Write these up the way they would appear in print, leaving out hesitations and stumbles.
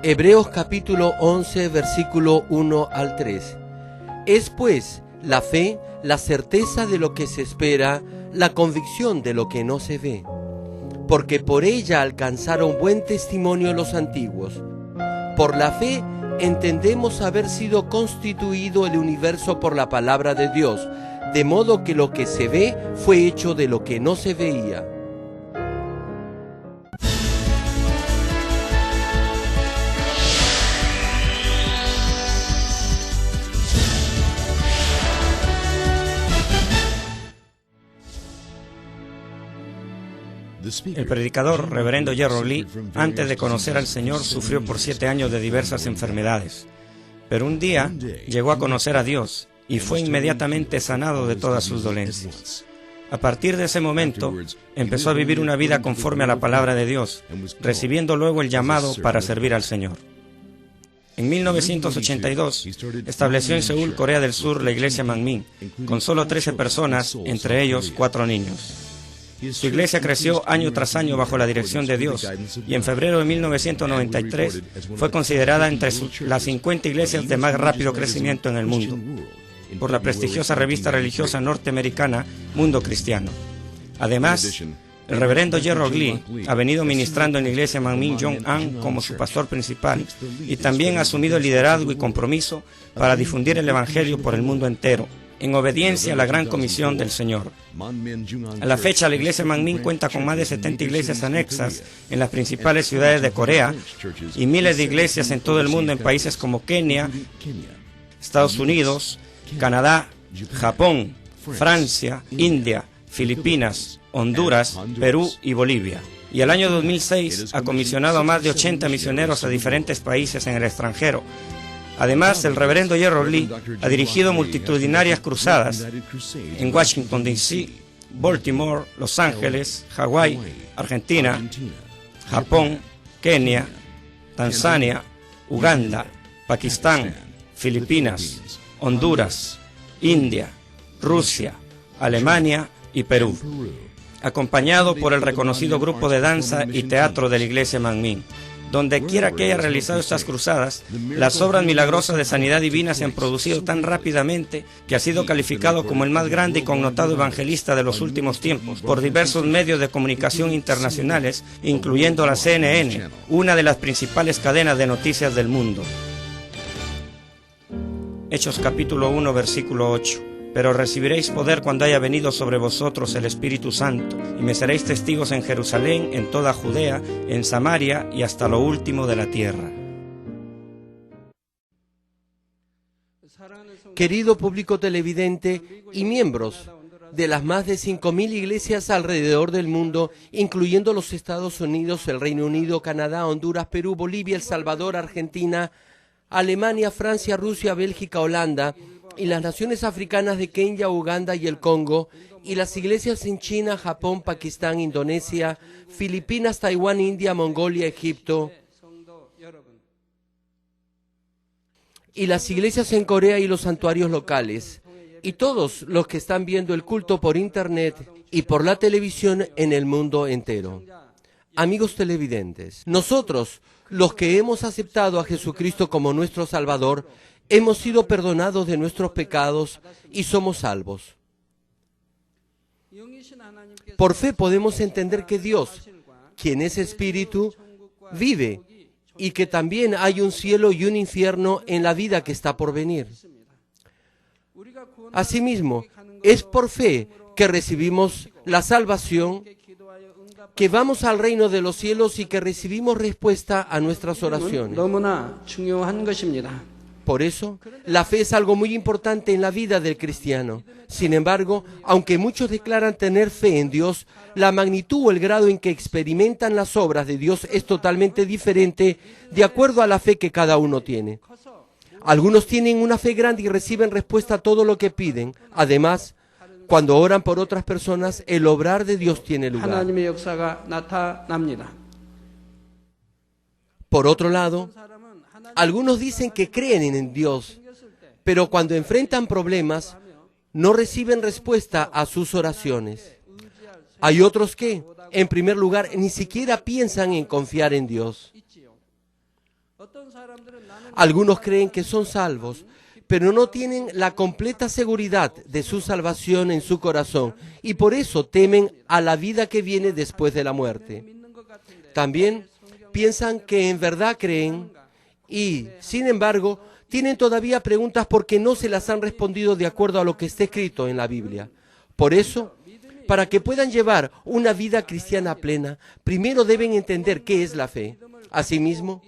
Hebreos capítulo 11, versículo 1 al 3. Es pues la fe, la certeza de lo que se espera, la convicción de lo que no se ve. Porque por ella alcanzaron buen testimonio los antiguos. Por la fe entendemos haber sido constituido el universo por la palabra de Dios, de modo que lo que se ve fue hecho de lo que no se veía. El predicador, reverendo Gerald Lee, antes de conocer al Señor, sufrió por 7 años de diversas enfermedades. Pero un día llegó a conocer a Dios y fue inmediatamente sanado de todas sus dolencias. A partir de ese momento, empezó a vivir una vida conforme a la palabra de Dios, recibiendo luego el llamado para servir al Señor. En 1982, estableció en Seúl, Corea del Sur, la iglesia Manmin, con solo 13 personas, entre ellos 4 niños. Su iglesia creció año tras año bajo la dirección de Dios y en febrero de 1993 fue considerada entre las 50 iglesias de más rápido crecimiento en el mundo por la prestigiosa revista religiosa norteamericana Mundo Cristiano. Además, el reverendo Gerald Lee ha venido ministrando en la iglesia Manmin Jong-an como su pastor principal y también ha asumido el liderazgo y compromiso para difundir el evangelio por el mundo entero, en obediencia a la gran comisión del Señor. A la fecha, la iglesia Manmin cuenta con más de 70 iglesias anexas en las principales ciudades de Corea y miles de iglesias en todo el mundo en países como Kenia, Estados Unidos, Canadá, Japón, Francia, India, Filipinas, Honduras, Perú y Bolivia. Y el año 2006 ha comisionado a más de 80 misioneros a diferentes países en el extranjero. Además, el reverendo Gerald Lee ha dirigido multitudinarias cruzadas en Washington, D.C., Baltimore, Los Ángeles, Hawái, Argentina, Japón, Kenia, Tanzania, Uganda, Pakistán, Filipinas, Honduras, India, Rusia, Alemania y Perú, acompañado por el reconocido grupo de danza y teatro de la iglesia Manmin. Donde quiera que haya realizado estas cruzadas, las obras milagrosas de sanidad divina se han producido tan rápidamente que ha sido calificado como el más grande y connotado evangelista de los últimos tiempos por diversos medios de comunicación internacionales, incluyendo la CNN, una de las principales cadenas de noticias del mundo. Hechos capítulo 1, versículo 8. Pero recibiréis poder cuando haya venido sobre vosotros el Espíritu Santo, y me seréis testigos en Jerusalén, en toda Judea, en Samaria y hasta lo último de la tierra. Querido público televidente y miembros de las más de 5.000 iglesias alrededor del mundo, incluyendo los Estados Unidos, el Reino Unido, Canadá, Honduras, Perú, Bolivia, El Salvador, Argentina, Alemania, Francia, Rusia, Bélgica, Holanda, y las naciones africanas de Kenia, Uganda y el Congo, y las iglesias en China, Japón, Pakistán, Indonesia, Filipinas, Taiwán, India, Mongolia, Egipto, y las iglesias en Corea y los santuarios locales, y todos los que están viendo el culto por internet y por la televisión en el mundo entero. Amigos televidentes, nosotros, los que hemos aceptado a Jesucristo como nuestro Salvador, hemos sido perdonados de nuestros pecados y somos salvos. Por fe podemos entender que Dios, quien es Espíritu, vive y que también hay un cielo y un infierno en la vida que está por venir. Asimismo, es por fe que recibimos la salvación, que vamos al reino de los cielos y que recibimos respuesta a nuestras oraciones. Por eso, la fe es algo muy importante en la vida del cristiano. Sin embargo, aunque muchos declaran tener fe en Dios, la magnitud o el grado en que experimentan las obras de Dios es totalmente diferente de acuerdo a la fe que cada uno tiene. Algunos tienen una fe grande y reciben respuesta a todo lo que piden. Además, cuando oran por otras personas, el obrar de Dios tiene lugar. Por otro lado, algunos dicen que creen en Dios, pero cuando enfrentan problemas, no reciben respuesta a sus oraciones. Hay otros que, en primer lugar, ni siquiera piensan en confiar en Dios. Algunos creen que son salvos, pero no tienen la completa seguridad de su salvación en su corazón y por eso temen a la vida que viene después de la muerte. También piensan que en verdad creen y, sin embargo, tienen todavía preguntas porque no se las han respondido de acuerdo a lo que está escrito en la Biblia. Por eso, para que puedan llevar una vida cristiana plena, primero deben entender qué es la fe. Asimismo,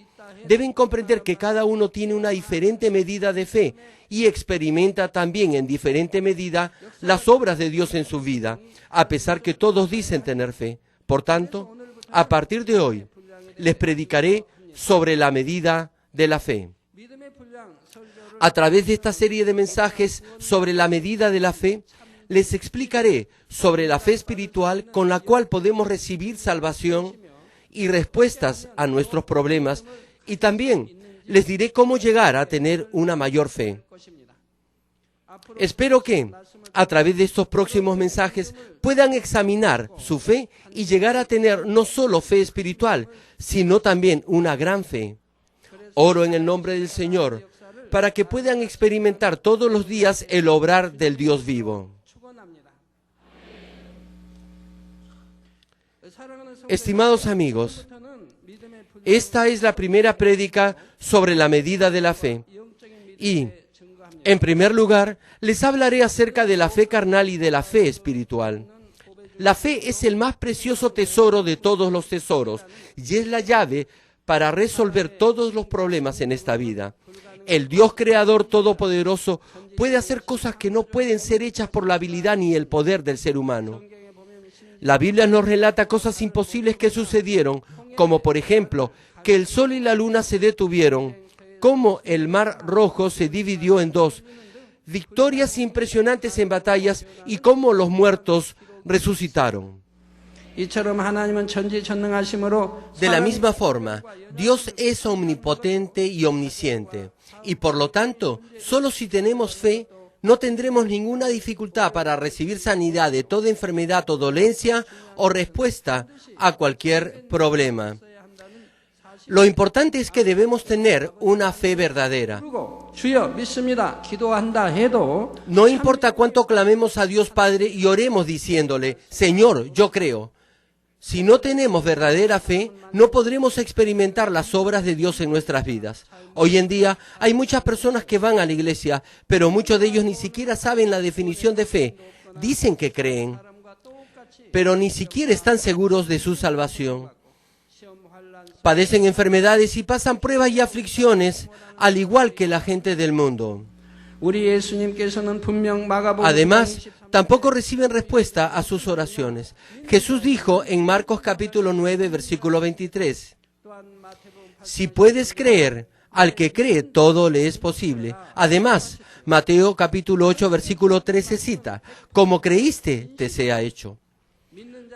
deben comprender que cada uno tiene una diferente medida de fe y experimenta también en diferente medida las obras de Dios en su vida, a pesar que todos dicen tener fe. Por tanto, a partir de hoy, les predicaré sobre la medida de la fe. A través de esta serie de mensajes sobre la medida de la fe, les explicaré sobre la fe espiritual con la cual podemos recibir salvación y respuestas a nuestros problemas, y también les diré cómo llegar a tener una mayor fe. Espero que, a través de estos próximos mensajes, puedan examinar su fe y llegar a tener no solo fe espiritual, sino también una gran fe. Oro en el nombre del Señor, para que puedan experimentar todos los días el obrar del Dios vivo. Estimados amigos, esta es la primera prédica sobre la medida de la fe. Y, en primer lugar, les hablaré acerca de la fe carnal y de la fe espiritual. La fe es el más precioso tesoro de todos los tesoros y es la llave para resolver todos los problemas en esta vida. El Dios Creador Todopoderoso puede hacer cosas que no pueden ser hechas por la habilidad ni el poder del ser humano. La Biblia nos relata cosas imposibles que sucedieron, como por ejemplo, que el sol y la luna se detuvieron, cómo el mar Rojo se dividió en dos, victorias impresionantes en batallas y cómo los muertos resucitaron. De la misma forma, Dios es omnipotente y omnisciente, y por lo tanto, solo si tenemos fe, no tendremos ninguna dificultad para recibir sanidad de toda enfermedad o dolencia o respuesta a cualquier problema. Lo importante es que debemos tener una fe verdadera. No importa cuánto clamemos a Dios Padre y oremos diciéndole, Señor, yo creo. Si no tenemos verdadera fe, no podremos experimentar las obras de Dios en nuestras vidas. Hoy en día hay muchas personas que van a la iglesia, pero muchos de ellos ni siquiera saben la definición de fe. Dicen que creen, pero ni siquiera están seguros de su salvación. Padecen enfermedades y pasan pruebas y aflicciones, al igual que la gente del mundo. Además, tampoco reciben respuesta a sus oraciones. Jesús dijo en Marcos capítulo 9, versículo 23, si puedes creer, al que cree todo le es posible. Además, Mateo capítulo 8, versículo 13 cita, como creíste, te sea hecho.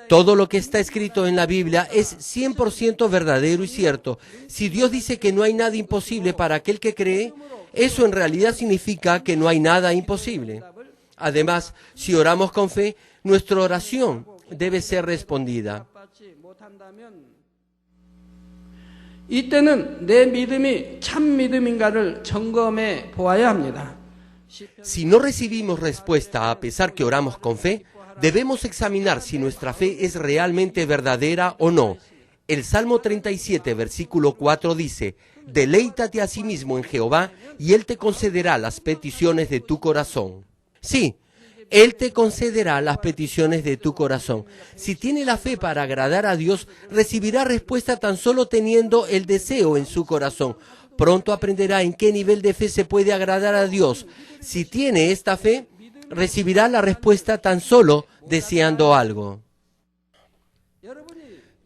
Todo lo que está escrito en la Biblia es 100% verdadero y cierto. Si Dios dice que no hay nada imposible para aquel que cree, eso en realidad significa que no hay nada imposible. Además, si oramos con fe, nuestra oración debe ser respondida. Si no recibimos respuesta a pesar que oramos con fe, debemos examinar si nuestra fe es realmente verdadera o no. El Salmo 37, versículo 4 dice, deleítate a sí mismo en Jehová y Él te concederá las peticiones de tu corazón. Sí, Él te concederá las peticiones de tu corazón. Si tiene la fe para agradar a Dios, recibirá respuesta tan solo teniendo el deseo en su corazón. Pronto aprenderá en qué nivel de fe se puede agradar a Dios. Si tiene esta fe, recibirá la respuesta tan solo deseando algo.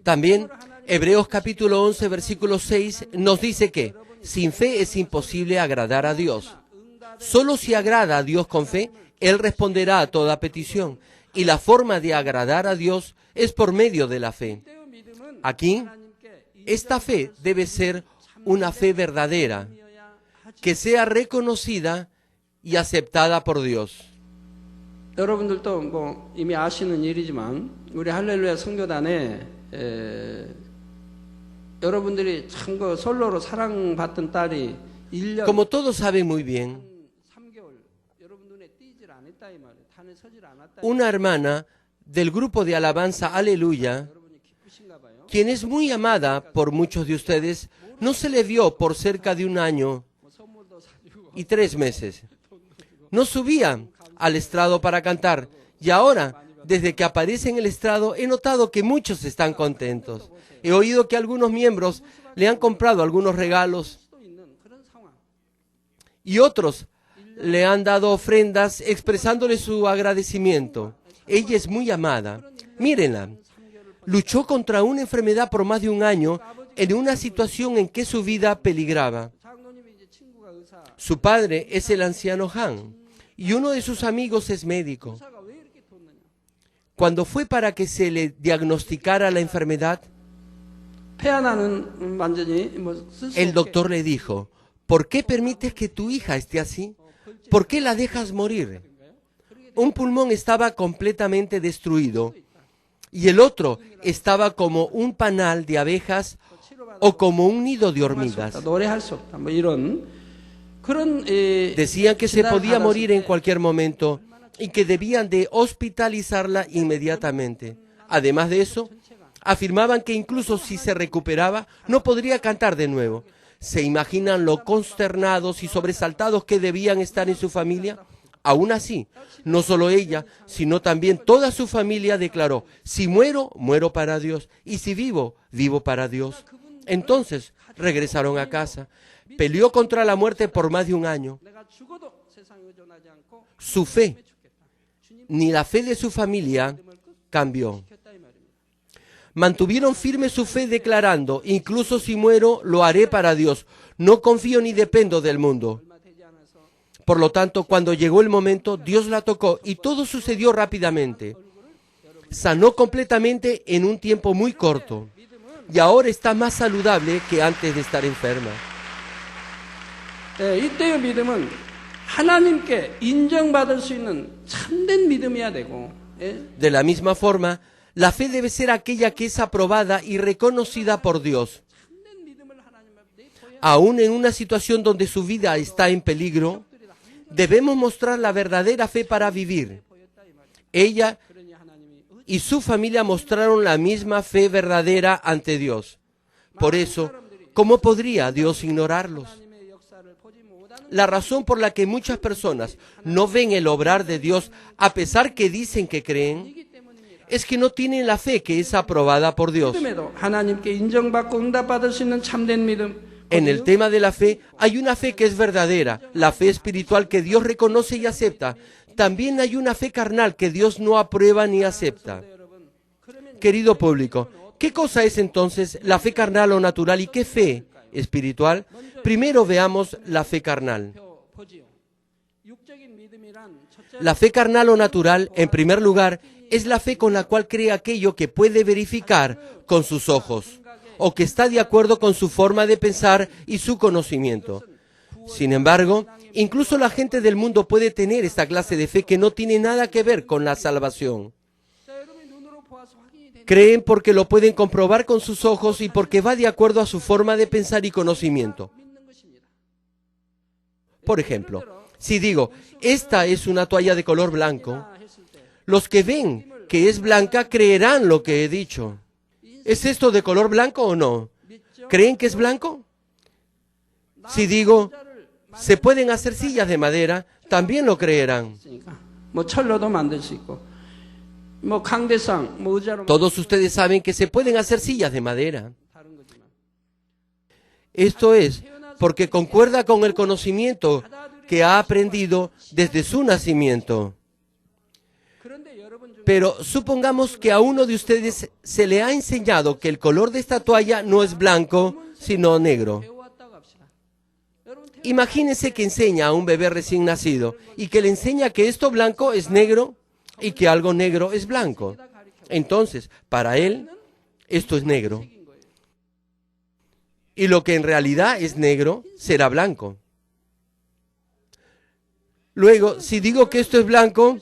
También, Hebreos capítulo 11, versículo 6 nos dice que sin fe es imposible agradar a Dios. Solo si agrada a Dios con fe, Él responderá a toda petición. Y la forma de agradar a Dios es por medio de la fe. Aquí, esta fe debe ser una fe verdadera, que sea reconocida y aceptada por Dios. 여러분들도 이미 아시는 일이지만 우리 할렐루야 선교단에 여러분들이 참 그 솔로로 사랑받던 딸이 1년 Como todos saben muy bien, 3개월 여러분 눈에 띄질 않았다 이 말이에요. 단에 서질 않았다. una hermana del grupo de alabanza Aleluya, 여러분이 기쁘신가 봐요. quien es muy amada por muchos de ustedes, no se le vio por cerca de un año 뭐 선물도 사주고 y 3 meses. No subía al estrado para cantar y ahora, desde que aparece en el estrado, he notado que muchos están contentos. He oído que algunos miembros le han comprado algunos regalos 또 있는 그런 상황. y otros le han dado ofrendas expresándole su agradecimiento. Ella es muy amada. Mírenla. Luchó contra una enfermedad por más de un año en una situación en que su vida peligraba. 장로님이 이제 친구가 의사. Su padre es el anciano Han y uno de sus amigos es médico. 의사가 왜 이렇게 뒀느냐? Cuando fue para que se le diagnosticara la enfermedad, 폐 하나는 완전히 쓸 수 el 없게 doctor le dijo, ¿por qué permites que tu hija esté así? ¿Por qué la dejas morir? Un pulmón estaba completamente destruido y el otro estaba como un panal de abejas o como un nido de 할 수 hormigas. 없다. 노래할 수 없다. 뭐 이런 그런 Decían que se 진단을 podía 받았을 morir en 때 cualquier momento y que debían de hospitalizarla inmediatamente. Además de eso, afirmaban que incluso si se recuperaba, no podría cantar de nuevo. ¿Se imaginan lo consternados y sobresaltados que debían estar en su familia? Aún así, no solo ella, sino también toda su familia declaró, si muero, muero para Dios, y si vivo, vivo para Dios. Entonces regresaron a casa. Peleó contra la muerte por más de un año. 내가 죽어도 세상에 의존하지 않고 Su fe, ni la fe de su familia, cambió. 죽겠다 이 말입니다. Mantuvieron firme su fe declarando, incluso si muero, lo haré para Dios. No confío ni dependo del mundo. 얼마 되지 않아서 Por lo tanto, cuando llegó el momento, Dios la tocó y todo sucedió rápidamente. Sanó completamente en un tiempo muy corto. Y ahora está más saludable que antes de estar enferma. 이때의 믿음은 하나님께 인정받을 수 있는 참된 믿음이어야 되고 De la misma forma, la fe debe ser aquella que es aprobada y reconocida por Dios. 참된 믿음을 하나님 앞에 보여야 Aún en una situación donde su vida está en peligro, debemos mostrar la verdadera fe para vivir. 보였다 이 말이에요. Ella 그러니 하나님이 y su familia mostraron la misma fe verdadera ante Dios. Por eso, ¿cómo podría Dios ignorarlos? 하나님의 역사를 보지 못하는 La razón por la que muchas personas no ven el obrar de Dios a pesar que dicen que creen 이기 때문입니다. es que no tienen la fe que es aprobada por Dios. 믿음에도 하나님께 인정받고 응답받을 수 있는 참된 믿음. En el tema de la fe hay una fe que es verdadera, la fe espiritual que Dios reconoce y acepta. También hay una fe carnal que Dios no aprueba ni acepta. 여러분, 그러면 Querido público, ¿qué cosa es entonces la fe carnal o natural y qué fe espiritual? Primero veamos la fe carnal. 보지요. 육적인 믿음이란 첫째 La fe carnal o natural, en primer lugar, es la fe con la cual cree aquello que puede verificar con sus ojos o que está de acuerdo con su forma de pensar y su conocimiento. Sin embargo, incluso la gente del mundo puede tener esta clase de fe que no tiene nada que ver con la salvación. 자, 여러분이 눈으로 보아서 확인이 되는 Creen porque lo pueden comprobar con sus ojos y porque va de acuerdo a su forma de pensar y conocimiento. 믿는 것입니다. Por ejemplo, si digo, esta es una toalla de color blanco, 했을 때 los que ven que es blanca creerán lo que he dicho. ¿Es esto de color blanco o no? 믿죠? ¿Creen que es blanco? Si digo, se pueden hacer sillas de madera, también lo creerán. 있으니까 뭐 철로도 만들 수 있고 뭐 강대상 뭐 의자로 Todos ustedes saben que se pueden hacer sillas de madera. 다른 거지만 Esto es porque concuerda con el conocimiento que ha aprendido desde su nacimiento. 그런데 여러분 중 Pero supongamos que a uno de ustedes se le ha enseñado que el color de esta toalla no es blanco, sino negro. 배워왔다고 합시다. 여러분 Imagínense que enseña a un bebé recién nacido y que le enseña que esto blanco es negro y que algo negro es blanco. Entonces, para él, esto es negro. 태긴 거예요. Y lo que en realidad es negro será blanco. Luego, si digo que esto es blanco,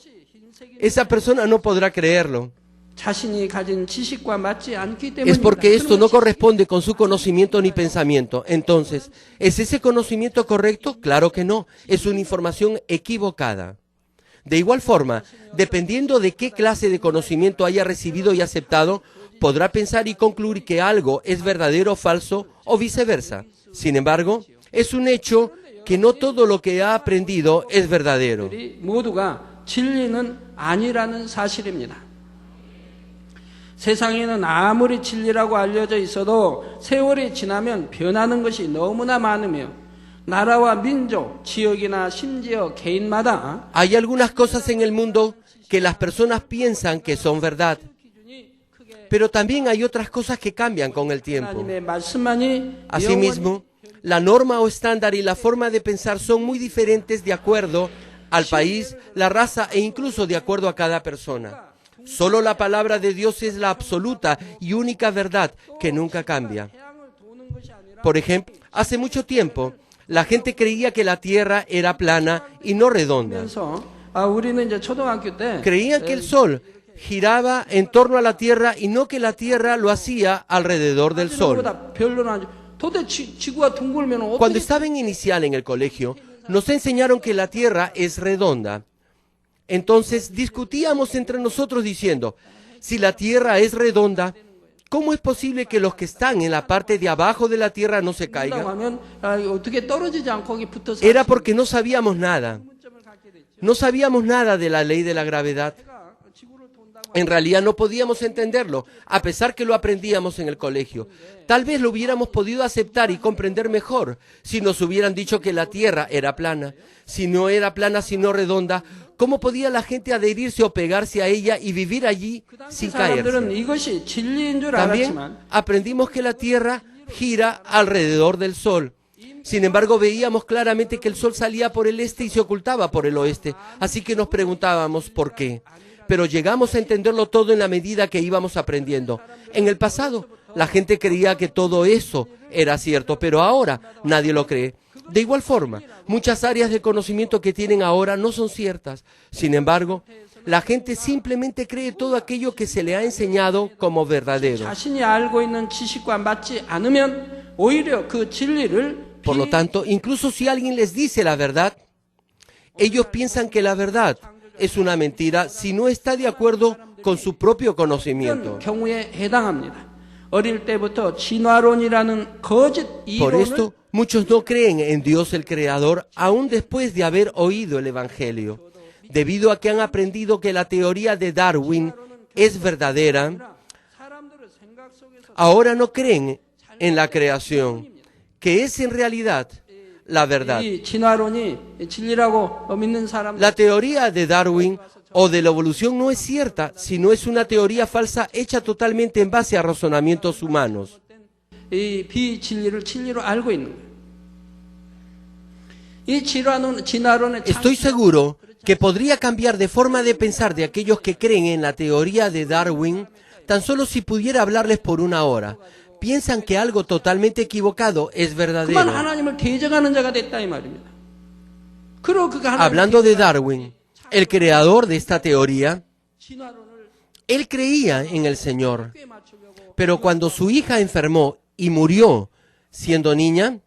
esa persona no podrá creerlo. 자신이 가진 지식과 맞지 않기 Es 때문입니다. porque esto no 그러면 corresponde con su conocimiento ni pensamiento. Entonces, ¿es ese conocimiento correcto? Claro que no. Es una información equivocada. De igual forma, dependiendo de qué clase de conocimiento haya recibido y aceptado, podrá pensar y concluir que algo es verdadero o falso o viceversa. Sin embargo, es un hecho que no todo lo que ha aprendido es verdadero. 우리 모두가 진리는 아니라는 사실입니다. 세상에는 아무리 진리라고 알려져 있어도 세월이 지나면 변하는 것이 너무나 많으며 나라와 민족, 지역이나 심지어 개인마다 Hay algunas cosas en el mundo que las personas piensan que son verdad, pero también hay otras cosas que cambian con el tiempo. 하나님의 말씀만이 Asimismo, la norma o estándar y la forma de pensar son muy diferentes de acuerdo al país, la raza e incluso de acuerdo a cada persona. Solo la palabra de Dios es la absoluta y única verdad que nunca cambia. Por ejemplo, hace mucho tiempo, la gente creía que la tierra era plana y no redonda. 영원히 우리는 이제 초등학교 때 Creían que el sol giraba en torno a la tierra y no que la tierra lo hacía alrededor del sol. 보다 별로는 아니죠. 도대체 지구가 둥글면 Cuando 어떻게 estaba en inicial en el colegio, nos enseñaron que la tierra es redonda. Entonces discutíamos entre nosotros diciendo, si la tierra es redonda, ¿cómo es posible que los que están en la parte de abajo de la tierra no se caigan? 하면 어떻게 떨어지지 않고 거기 붙어서 Era porque no sabíamos nada. No sabíamos nada de la ley de la gravedad. En realidad no podíamos entenderlo, a pesar que lo aprendíamos en el colegio. Tal vez lo hubiéramos podido aceptar y comprender mejor si nos hubieran dicho que la tierra era plana. Si no era plana, sino redonda, ¿cómo podía la gente adherirse o pegarse a ella y vivir allí sin 사람들은 caerse? 이것이 진리인 줄 También 알았지만 aprendimos que la tierra gira alrededor del sol. Sin embargo, veíamos claramente que el sol salía por el este y se ocultaba por el oeste. Así que nos preguntábamos por qué. Pero llegamos a entenderlo todo en la medida que íbamos aprendiendo. En el pasado, la gente creía que todo eso era cierto, pero ahora nadie lo cree. De igual forma, muchas áreas de conocimiento que tienen ahora no son ciertas. Sin embargo, la gente simplemente cree todo aquello que se le ha enseñado como verdadero. 자신이 알고 있는 지식과 맞지 않으면 오히려 그 진리를 Por lo tanto, incluso si alguien les dice la verdad, ellos piensan que la verdad es una mentira si no está de acuerdo con su propio conocimiento. 경우에 해당합니다. 어릴 때부터 진화론이라는 거짓 Por 이론을 esto, muchos no creen en Dios el Creador aún después de haber oído el Evangelio. Debido a que han aprendido que la teoría de Darwin es verdadera, 사람들의 생각 속에서 ahora no creen en la creación, que es en realidad la verdad. 이 진화론이 진리라고 믿는 사람들 La teoría de Darwin o de la evolución no es cierta, sino es una teoría falsa hecha totalmente en base a razonamientos humanos. 이 비진리를 진리로 알고 있는 거예요. 이 진화론의 Estoy seguro que podría cambiar de forma de pensar de aquellos que creen en la teoría de Darwin tan solo si pudiera hablarles por una hora. Piensan que algo totalmente equivocado es 그만 verdadero. 하나님을 대적하는 자가 됐다 이 말입니다. 그리고 그가 하나님을 Hablando de Darwin, el creador de esta teoría, 진화론을 él creía en el Señor, 꽤 맞추려고 pero cuando su hija enfermó y murió siendo niña,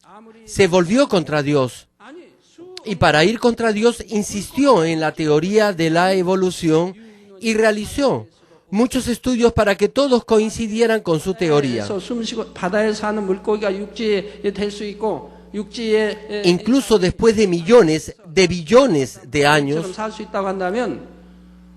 아무리 se volvió contra Dios. 아니 수 Y para ir contra Dios insistió en la teoría de la evolución y realizó muchos estudios para que todos coincidieran con su teoría. 에서 숨쉬고 바다에 사는 물고기가 육지에 될 수 있고 육지에 Incluso después de millones, de billones de años, 살수 있다고 한다면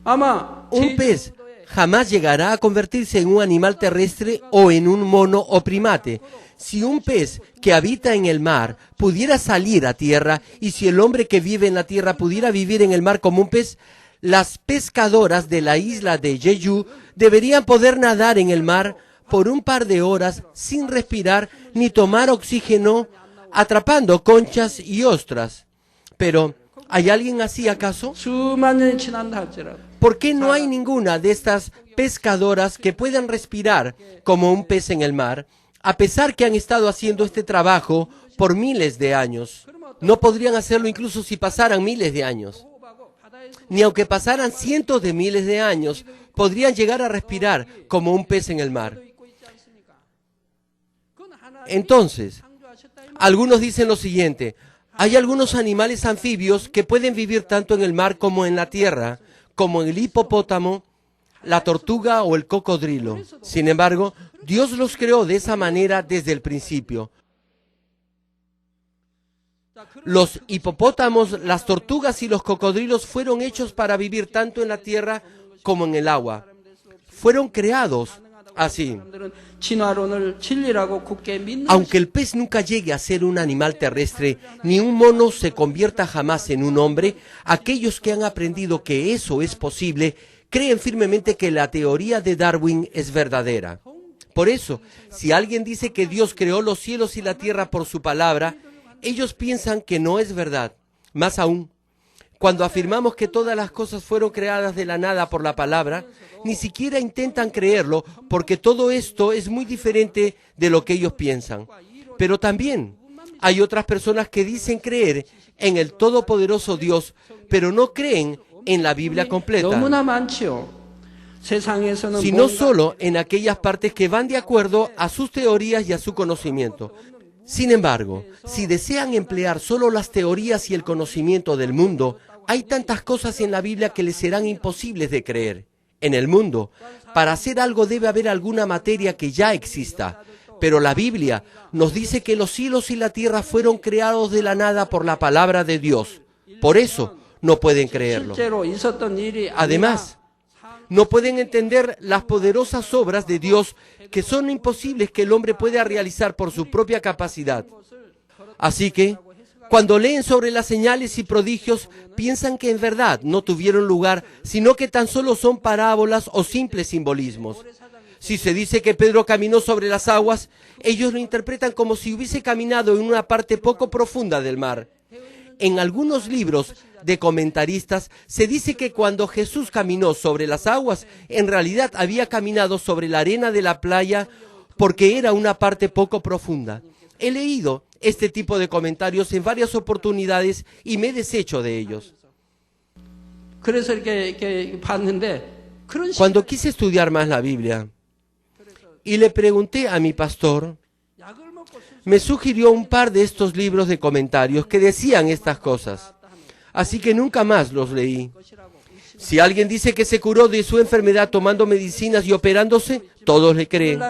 아마 un pez jamás llegará a convertirse en un animal terrestre o en un mono o primate. Si un pez que habita en el mar pudiera salir a tierra y si el hombre que vive en la tierra pudiera vivir en el mar como un pez, las pescadoras de la isla de Jeju deberían poder nadar en el mar por un par de horas sin respirar ni tomar oxígeno, atrapando conchas y ostras. Pero, ¿hay alguien así acaso? 수만 년이 지난다 할지라도 ¿Por qué no hay ninguna de estas pescadoras que puedan respirar como un pez en el mar, a pesar que han estado haciendo este trabajo por miles de años? No podrían hacerlo incluso si pasaran miles de años. 호흡하고 바다에서 ni aunque pasaran cientos de miles de años, podrían llegar a respirar como un pez en el mar. Entonces, algunos dicen lo siguiente: hay algunos animales anfibios que pueden vivir tanto en el mar como en la tierra, como el hipopótamo, la tortuga o el cocodrilo. Sin embargo, Dios los creó de esa manera desde el principio. Los hipopótamos, las tortugas y los cocodrilos fueron hechos para vivir tanto en la tierra como en el agua. Fueron creados así. Aunque el pez nunca llegue a ser un animal terrestre, ni un mono se convierta jamás en un hombre, aquellos que han aprendido que eso es posible, creen firmemente que la teoría de Darwin es verdadera. Por eso, si alguien dice que Dios creó los cielos y la tierra por su palabra, ellos piensan que no es verdad. Más aún, cuando afirmamos que todas las cosas fueron creadas de la nada por la palabra, ni siquiera intentan creerlo, porque todo esto es muy diferente de lo que ellos piensan. Pero también hay otras personas que dicen creer en el todopoderoso Dios, pero no creen en la Biblia completa, sino solo en aquellas partes que van de acuerdo a sus teorías y a su conocimiento. Sin embargo, si desean emplear solo las teorías y el conocimiento del mundo, hay tantas cosas en la Biblia que les serán imposibles de creer. En el mundo, para hacer algo debe haber alguna materia que ya exista, pero la Biblia nos dice que los cielos y la tierra fueron creados de la nada por la palabra de Dios. Por eso no pueden creerlo. Además, no pueden entender las poderosas obras de Dios que son imposibles que el hombre pueda realizar por su propia capacidad. Así que, cuando leen sobre las señales y prodigios, piensan que en verdad no tuvieron lugar, sino que tan solo son parábolas o simples simbolismos. Si se dice que Pedro caminó sobre las aguas, ellos lo interpretan como si hubiese caminado en una parte poco profunda del mar. En algunos libros de comentaristas se dice que cuando Jesús caminó sobre las aguas, en realidad había caminado sobre la arena de la playa porque era una parte poco profunda. He leído este tipo de comentarios en varias oportunidades y me he deshecho de ellos. Cuando quise estudiar más la Biblia y le pregunté a mi pastor, me sugirió un par de estos libros de comentarios que decían estas cosas. Así que nunca más los leí. Si alguien dice que se curó de su enfermedad tomando medicinas y operándose, todos le creen.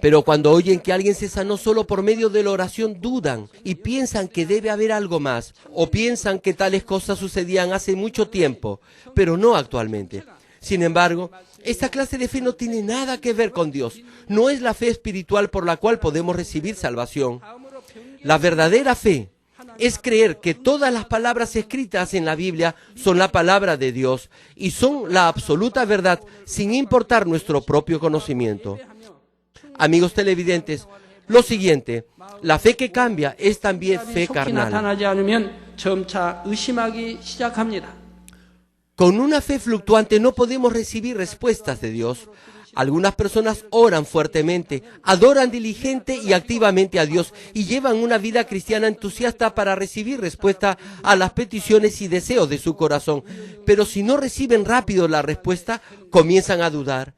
Pero cuando oyen que alguien se sanó solo por medio de la oración, dudan y piensan que debe haber algo más, o piensan que tales cosas sucedían hace mucho tiempo, pero no actualmente. Sin embargo, esta clase de fe no tiene nada que ver con Dios. No es la fe espiritual por la cual podemos recibir salvación. La verdadera fe es creer que todas las palabras escritas en la Biblia son la palabra de Dios y son la absoluta verdad sin importar nuestro propio conocimiento. Amigos televidentes, lo siguiente, la fe que cambia es también fe carnal. Con una fe fluctuante no podemos recibir respuestas de Dios. Algunas personas oran fuertemente, adoran diligente y activamente a Dios y llevan una vida cristiana entusiasta para recibir respuesta a las peticiones y deseos de su corazón. Pero si no reciben rápido la respuesta, comienzan a dudar.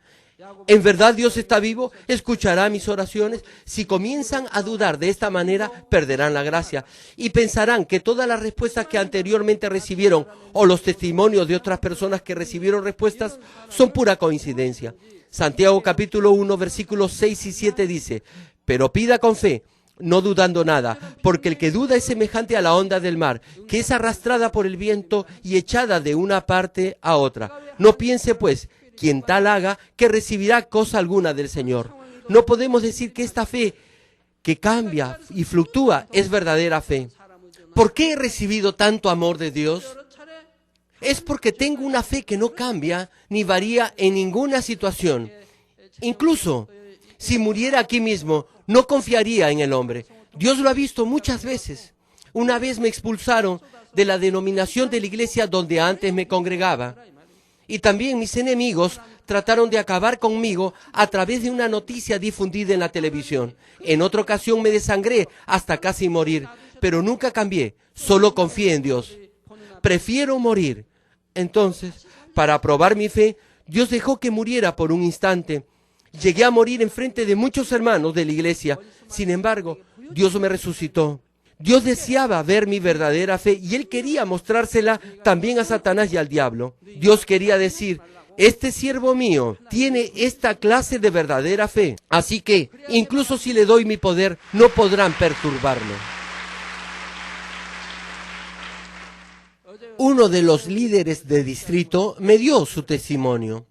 ¿En verdad Dios está vivo? ¿Escuchará mis oraciones? Si comienzan a dudar de esta manera, perderán la gracia y pensarán que todas las respuestas que anteriormente recibieron o los testimonios de otras personas que recibieron respuestas son pura coincidencia. Santiago capítulo 1, versículos 6 y 7 dice: pero pida con fe, no dudando nada, porque el que duda es semejante a la onda del mar, que es arrastrada por el viento y echada de una parte a otra. No piense pues quien tal haga que recibirá cosa alguna del Señor. No podemos decir que esta fe que cambia y fluctúa es verdadera fe. ¿Por qué he recibido tanto amor de Dios? Es porque tengo una fe que no cambia ni varía en ninguna situación. Incluso si muriera aquí mismo, no confiaría en el hombre. Dios lo ha visto muchas veces. Una vez me expulsaron de la denominación de la iglesia donde antes me congregaba. Y también mis enemigos trataron de acabar conmigo a través de una noticia difundida en la televisión. En otra ocasión me desangré hasta casi morir, pero nunca cambié, solo confié en Dios. prefiero morir. Entonces, para probar mi fe, Dios dejó que muriera por un instante. Llegué a morir enfrente de muchos hermanos de la iglesia. Sin embargo, Dios me resucitó. Dios deseaba ver mi verdadera fe y Él quería mostrársela también a Satanás y al diablo. Dios quería decir: este siervo mío tiene esta clase de verdadera fe, así que, incluso si le doy mi poder, no podrán perturbarlo. Uno de los líderes de distrito me dio su testimonio.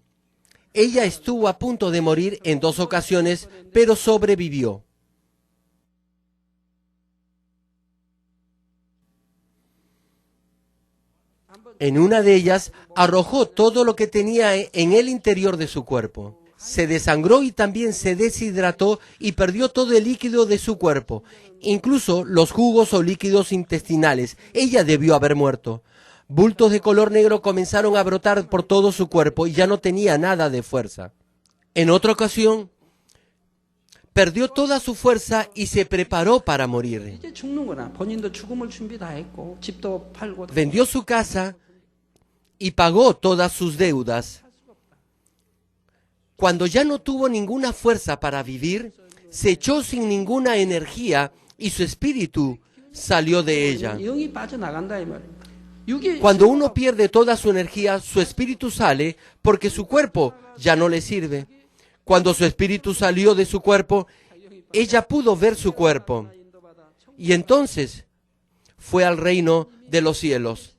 Ella estuvo a punto de morir en 2 ocasiones, pero sobrevivió. En una de ellas, arrojó todo lo que tenía en el interior de su cuerpo. Se desangró y también se deshidrató y perdió todo el líquido de su cuerpo, incluso los jugos o líquidos intestinales. Ella debió haber muerto. Bultos de color negro comenzaron a brotar por todo su cuerpo y ya no tenía nada de fuerza. En otra ocasión, perdió toda su fuerza y se preparó para morir. Vendió su casa y pagó todas sus deudas. Cuando ya no tuvo ninguna fuerza para vivir, se echó sin ninguna energía y su espíritu salió de ella. Cuando uno pierde toda su energía, su espíritu sale porque su cuerpo ya no le sirve. Cuando su espíritu salió de su cuerpo, ella pudo ver su cuerpo. Y entonces fue al reino de los cielos.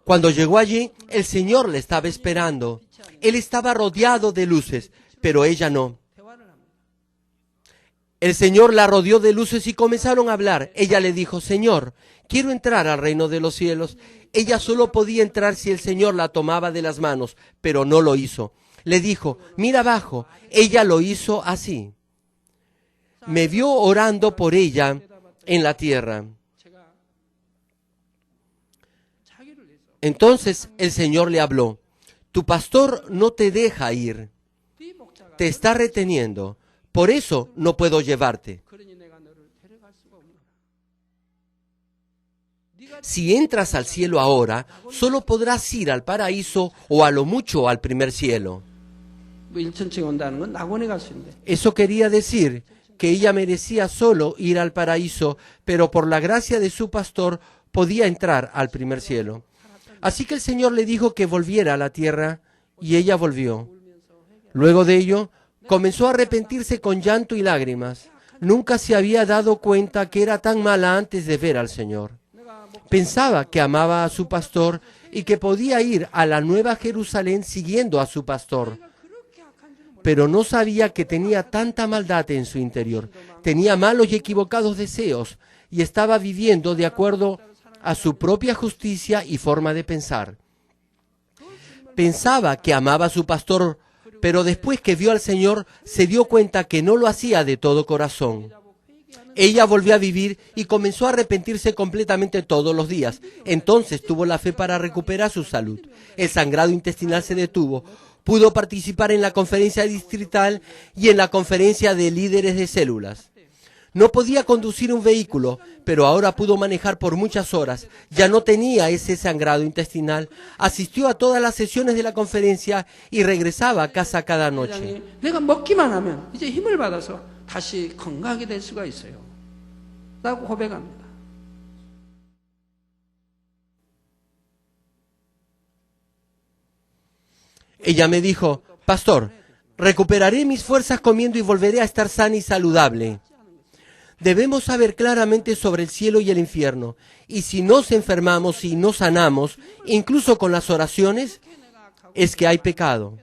Cuando llegó allí, el Señor le estaba esperando. Él estaba rodeado de luces, pero ella no. El Señor la rodeó de luces y comenzaron a hablar. Ella le dijo: Señor, quiero entrar al reino de los cielos. Ella solo podía entrar si el Señor la tomaba de las manos, pero no lo hizo. Le dijo: mira abajo. Ella lo hizo así. Me vio orando por ella en la tierra. Entonces el Señor le habló: tu pastor no te deja ir, te está reteniendo, por eso no puedo llevarte. Si entras al cielo ahora, solo podrás ir al paraíso o a lo mucho al primer cielo. Eso quería decir que ella merecía solo ir al paraíso, pero por la gracia de su pastor podía entrar al primer cielo. Así que el Señor le dijo que volviera a la tierra y ella volvió. Luego de ello, comenzó a arrepentirse con llanto y lágrimas. Nunca se había dado cuenta que era tan mala antes de ver al Señor. Pensaba que amaba a su pastor y que podía ir a la Nueva Jerusalén siguiendo a su pastor. Pero no sabía que tenía tanta maldad en su interior. Tenía malos y equivocados deseos y estaba viviendo de acuerdo a su propia justicia y forma de pensar. Pensaba que amaba a su pastor, pero después que vio al Señor, se dio cuenta que no lo hacía de todo corazón. Ella volvió a vivir y comenzó a arrepentirse completamente todos los días. Entonces tuvo la fe para recuperar su salud. El sangrado intestinal se detuvo. Pudo participar en la conferencia distrital y en la conferencia de líderes de células. No podía conducir un vehículo, pero ahora pudo manejar por muchas horas. Ya no tenía ese sangrado intestinal. Asistió a todas las sesiones de la conferencia y regresaba a casa cada noche. 내가 먹기만 하면 이제 힘을 받아서 다시 건강하게 될 수가 있어요. 라고 고백합니다. Ella me dijo: Pastor, recuperaré mis fuerzas comiendo y volveré a estar sana y saludable. Debemos saber claramente sobre el cielo y el infierno, y si nos enfermamos y no sanamos, incluso con las oraciones, es que hay pecado.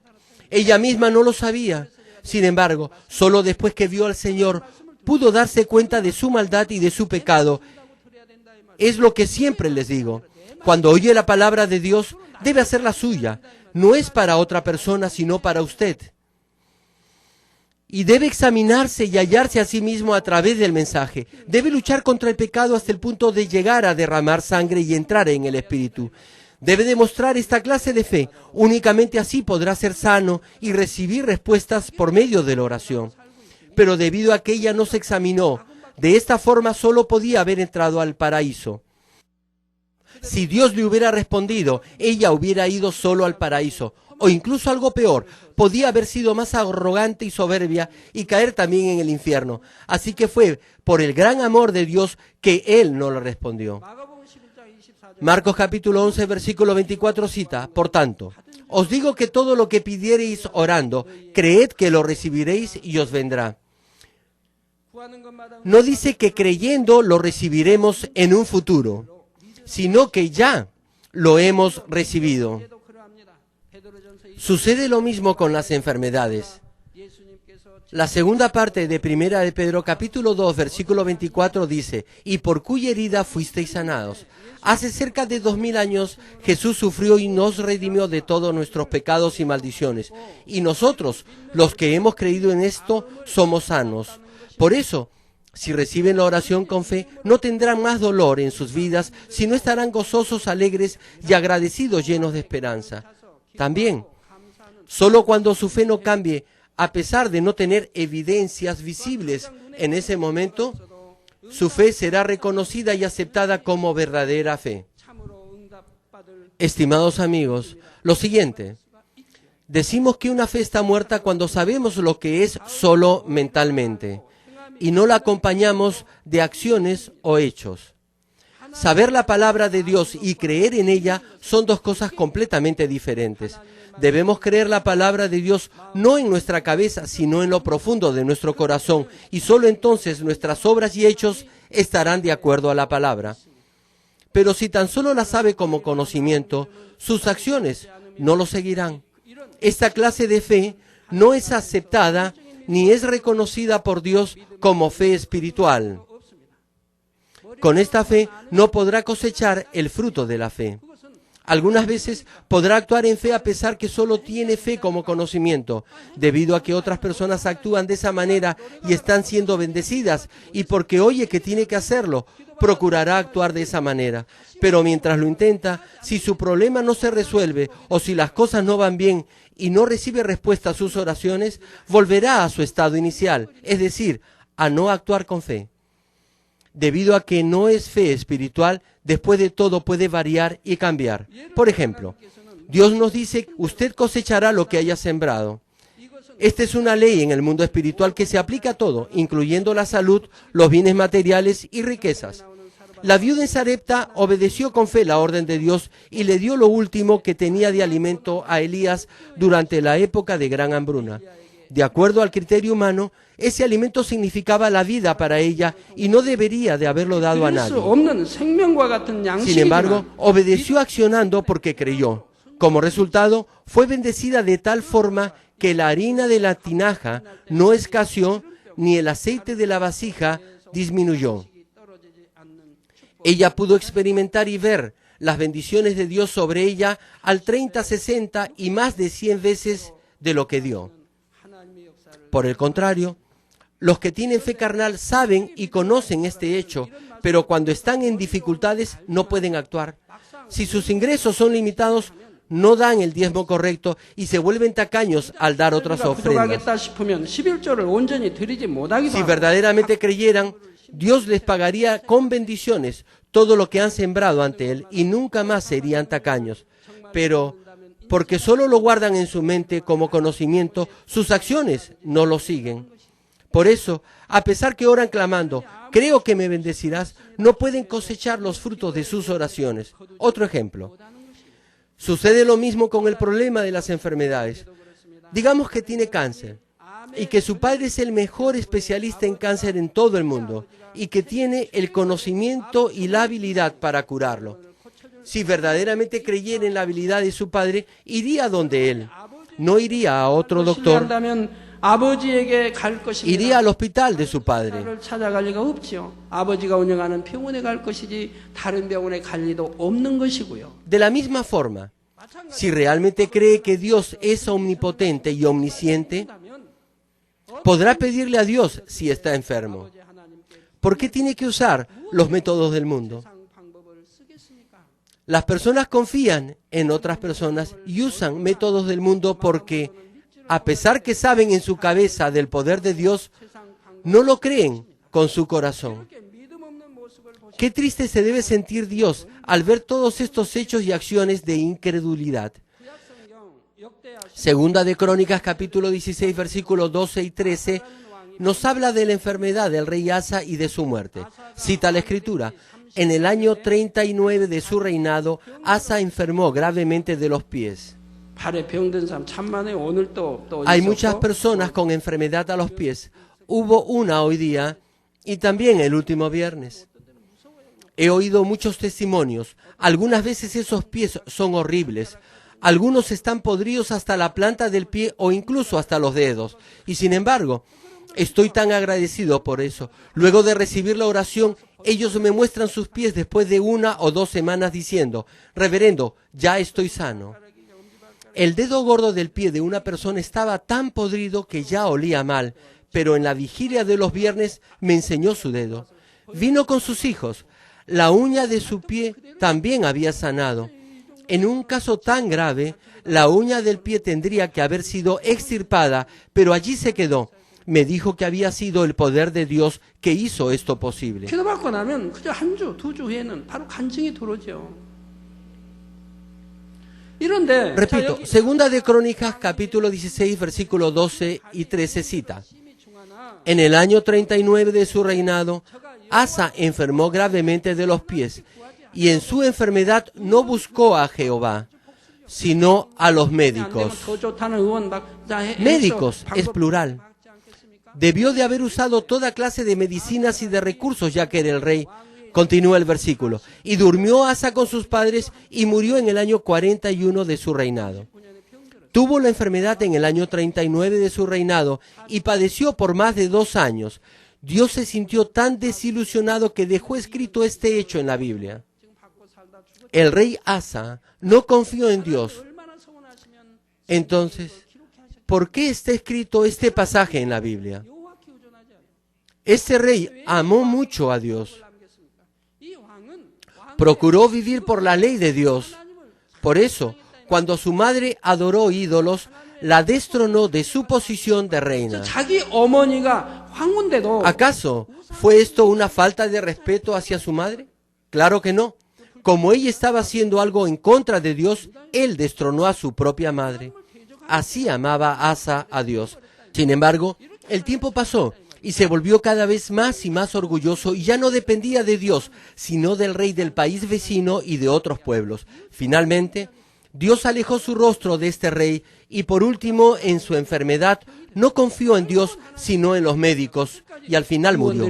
Ella misma no lo sabía. Sin embargo, solo después que vio al Señor, pudo darse cuenta de su maldad y de su pecado. Es lo que siempre les digo. Cuando oye la palabra de Dios, debe hacerla suya. No es para otra persona, sino para usted. Y debe examinarse y hallarse a sí mismo a través del mensaje. Debe luchar contra el pecado hasta el punto de llegar a derramar sangre y entrar en el Espíritu. Debe demostrar esta clase de fe. Únicamente así podrá ser sano y recibir respuestas por medio de la oración. Pero debido a que ella no se examinó, De esta forma solo podía haber entrado al paraíso. Si Dios le hubiera respondido, ella hubiera ido solo al paraíso. O incluso algo peor, podía haber sido más arrogante y soberbia y caer también en el infierno. Así que fue por el gran amor de Dios que Él no le respondió. Marcos capítulo 11, versículo 24 cita: Por tanto, os digo que todo lo que pidiereis orando, creed que lo recibiréis y os vendrá. No dice que creyendo lo recibiremos en un futuro, sino que ya lo hemos recibido. Sucede lo mismo con las enfermedades. La segunda parte de Primera de Pedro capítulo 2 versículo 24 dice: y por cuya herida fuisteis sanados. Hace cerca de 2000 años Jesús sufrió y nos redimió de todos nuestros pecados y maldiciones. Y nosotros, los que hemos creído en esto, somos sanos. Por eso, si reciben la oración con fe, no tendrán más dolor en sus vidas, sino estarán gozosos, alegres y agradecidos, llenos de esperanza. También, solo cuando su fe no cambie, a pesar de no tener evidencias visibles en ese momento, su fe será reconocida y aceptada como verdadera fe. Estimados amigos, lo siguiente: decimos que una fe está muerta cuando sabemos lo que es solo mentalmente y no la acompañamos de acciones o hechos. Saber la palabra de Dios y creer en ella son dos cosas completamente diferentes. Debemos creer la palabra de Dios no en nuestra cabeza, sino en lo profundo de nuestro corazón, y solo entonces nuestras obras y hechos estarán de acuerdo a la palabra. Pero si tan solo la sabe como conocimiento, sus acciones no lo seguirán. Esta clase de fe no es aceptada ni es reconocida por Dios como fe espiritual. Con esta fe no podrá cosechar el fruto de la fe. Algunas veces podrá actuar en fe a pesar que solo tiene fe como conocimiento, debido a que otras personas actúan de esa manera y están siendo bendecidas, y porque oye que tiene que hacerlo, procurará actuar de esa manera. Pero mientras lo intenta, si su problema no se resuelve o si las cosas no van bien y no recibe respuesta a sus oraciones, volverá a su estado inicial, es decir, a no actuar con fe. Debido a que no es fe espiritual, después de todo puede variar y cambiar. Por ejemplo, Dios nos dice: usted cosechará lo que haya sembrado. Esta es una ley en el mundo espiritual que se aplica a todo, incluyendo la salud, los bienes materiales y riquezas. La viuda en Sarepta obedeció con fe la orden de Dios y le dio lo último que tenía de alimento a Elías durante la época de gran hambruna. De acuerdo al criterio humano, ese alimento significaba la vida para ella y no debería de haberlo dado a nadie. Sin embargo, obedeció accionando porque creyó. Como resultado, fue bendecida de tal forma que la harina de la tinaja no escaseó ni el aceite de la vasija disminuyó. Ella pudo experimentar y ver las bendiciones de Dios sobre ella al 30, 60 y más de 100 veces de lo que dio. Por el contrario, los que tienen fe carnal saben y conocen este hecho, pero cuando están en dificultades no pueden actuar. Si sus ingresos son limitados, no dan el diezmo correcto y se vuelven tacaños al dar otras ofrendas. Si verdaderamente creyeran, Dios les pagaría con bendiciones todo lo que han sembrado ante Él y nunca más serían tacaños. Pero porque solo lo guardan en su mente como conocimiento, sus acciones no lo siguen. Por eso, a pesar que oran clamando: creo que me bendecirás, no pueden cosechar los frutos de sus oraciones. Otro ejemplo. Sucede lo mismo con el problema de las enfermedades. Digamos que tiene cáncer y que su padre es el mejor especialista en cáncer en todo el mundo y que tiene el conocimiento y la habilidad para curarlo. Si verdaderamente creyera en la habilidad de su padre, iría donde él. No iría a otro doctor. Iría al hospital de su padre. De la misma forma, si realmente cree que Dios es omnipotente y omnisciente, podrá pedirle a Dios si está enfermo. ¿Por qué tiene que usar los métodos del mundo? Las personas confían en otras personas y usan métodos del mundo porque, a pesar que saben en su cabeza del poder de Dios, no lo creen con su corazón. Qué triste se debe sentir Dios al ver todos estos hechos y acciones de incredulidad. Segunda de Crónicas, capítulo 16, versículos 12 y 13, nos habla de la enfermedad del rey Asa y de su muerte. Cita la Escritura: en el año 39 de su reinado, Asa enfermó gravemente de los pies. Hay muchas personas con enfermedad a los pies. Hubo una hoy día y también el último viernes. He oído muchos testimonios. Algunas veces esos pies son horribles. Algunos están podridos hasta la planta del pie o incluso hasta los dedos. Y sin embargo, estoy tan agradecido por eso. Luego de recibir la oración, ellos me muestran sus pies después de 1 o 2 semanas diciendo: reverendo, ya estoy sano. El dedo gordo del pie de una persona estaba tan podrido que ya olía mal, pero en la vigilia de los viernes me enseñó su dedo. Vino con sus hijos. La uña de su pie también había sanado. En un caso tan grave, la uña del pie tendría que haber sido extirpada, pero allí se quedó. Me dijo que había sido el poder de Dios que hizo esto posible. Repito, Segunda de Crónicas, capítulo 16, versículos 12 y 13 cita: en el año 39 de su reinado, Asa enfermó gravemente de los pies, y en su enfermedad no buscó a Jehová, sino a los médicos. Médicos es plural. Debió de haber usado toda clase de medicinas y de recursos, ya que era el rey. Continúa el versículo: y durmió Asa con sus padres y murió en el año 41 de su reinado. Tuvo la enfermedad en el año 39 de su reinado y padeció por más de 2 años. Dios se sintió tan desilusionado que dejó escrito este hecho en la Biblia. El rey Asa no confió en Dios. Entonces, ¿por qué está escrito este pasaje en la Biblia? Este rey amó mucho a Dios. Procuró vivir por la ley de Dios. Por eso, cuando su madre adoró ídolos, la destronó de su posición de reina. ¿Acaso fue esto una falta de respeto hacia su madre? Claro que no. Como ella estaba haciendo algo en contra de Dios, él destronó a su propia madre. Así amaba Asa a Dios. Sin embargo, el tiempo pasó y se volvió cada vez más y más orgulloso y ya no dependía de Dios, sino del rey del país vecino y de otros pueblos. Finalmente, Dios alejó su rostro de este rey y por último, en su enfermedad, no confió en Dios, sino en los médicos, y al final murió.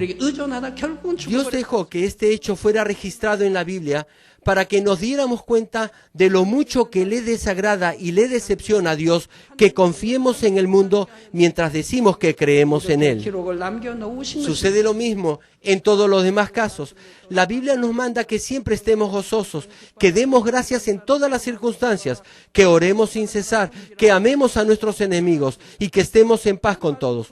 Dios dejó que este hecho fuera registrado en la Biblia para que nos diéramos cuenta de lo mucho que le desagrada y le decepciona a Dios que confiemos en el mundo mientras decimos que creemos en Él. Sucede lo mismo en todos los demás casos. La Biblia nos manda que siempre estemos gozosos, que demos gracias en todas las circunstancias, que oremos sin cesar, que amemos a nuestros enemigos y que estemos en paz con todos.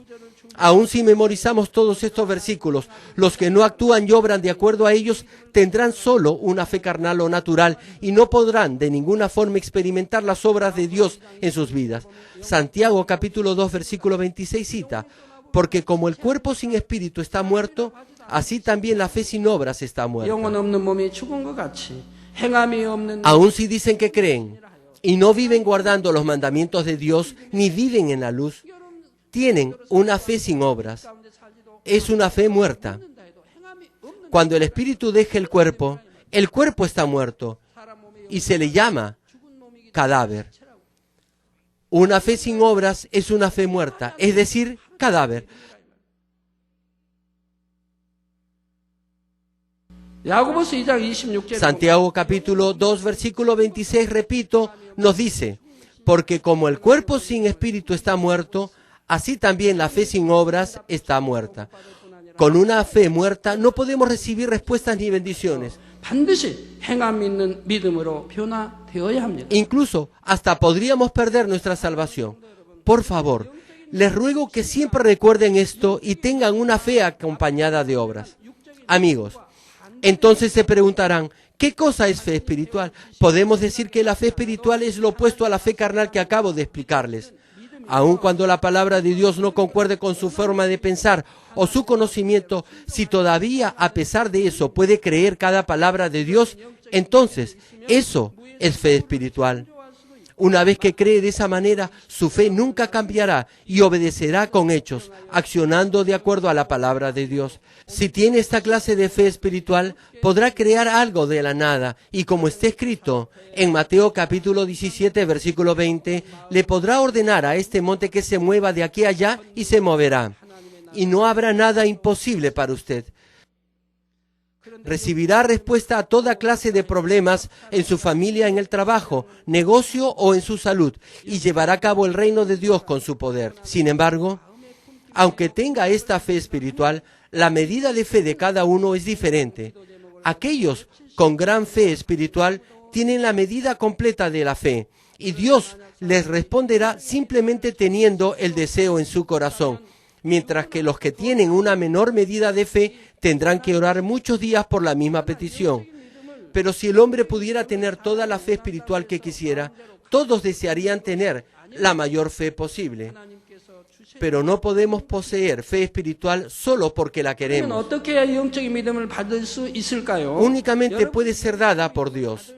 Aun si memorizamos todos estos versículos, los que no actúan y obran de acuerdo a ellos tendrán solo una fe carnal o natural y no podrán de ninguna forma experimentar las obras de Dios en sus vidas. Santiago capítulo 2 versículo 26 cita: porque como el cuerpo sin espíritu está muerto, así también la fe sin obras está muerta. Aun si dicen que creen y no viven guardando los mandamientos de Dios ni viven en la luz, tienen una fe sin obras. Es una fe muerta. Cuando el espíritu deja el cuerpo está muerto y se le llama cadáver. Una fe sin obras es una fe muerta, es decir, cadáver. Santiago capítulo 2 versículo 26, repito, nos dice: porque como el cuerpo sin espíritu está muerto, así también la fe sin obras está muerta. Con una fe muerta no podemos recibir respuestas ni bendiciones. Incluso hasta podríamos perder nuestra salvación. Por favor, les ruego que siempre recuerden esto y tengan una fe acompañada de obras. Amigos, entonces se preguntarán, ¿qué cosa es fe espiritual? Podemos decir que la fe espiritual es lo opuesto a la fe carnal que acabo de explicarles. Aun cuando la palabra de Dios no concuerde con su forma de pensar o su conocimiento, si todavía a pesar de eso puede creer cada palabra de Dios, entonces eso es fe espiritual. Una vez que cree de esa manera, su fe nunca cambiará y obedecerá con hechos, accionando de acuerdo a la palabra de Dios. Si tiene esta clase de fe espiritual, podrá crear algo de la nada y, como está escrito en Mateo capítulo 17, versículo 20, le podrá ordenar a este monte que se mueva de aquí a allá y se moverá. Y no habrá nada imposible para usted. Recibirá respuesta a toda clase de problemas en su familia, en el trabajo, negocio o en su salud, y llevará a cabo el reino de Dios con su poder. Sin embargo, aunque tenga esta fe espiritual, la medida de fe de cada uno es diferente. Aquellos con gran fe espiritual tienen la medida completa de la fe, y Dios les responderá simplemente teniendo el deseo en su corazón, mientras que los que tienen una menor medida de fe tendrán que orar muchos días por la misma petición. Pero si el hombre pudiera tener toda la fe espiritual que quisiera, todos desearían tener la mayor fe posible. Pero no podemos poseer fe espiritual solo porque la queremos. Únicamente puede ser dada por Dios.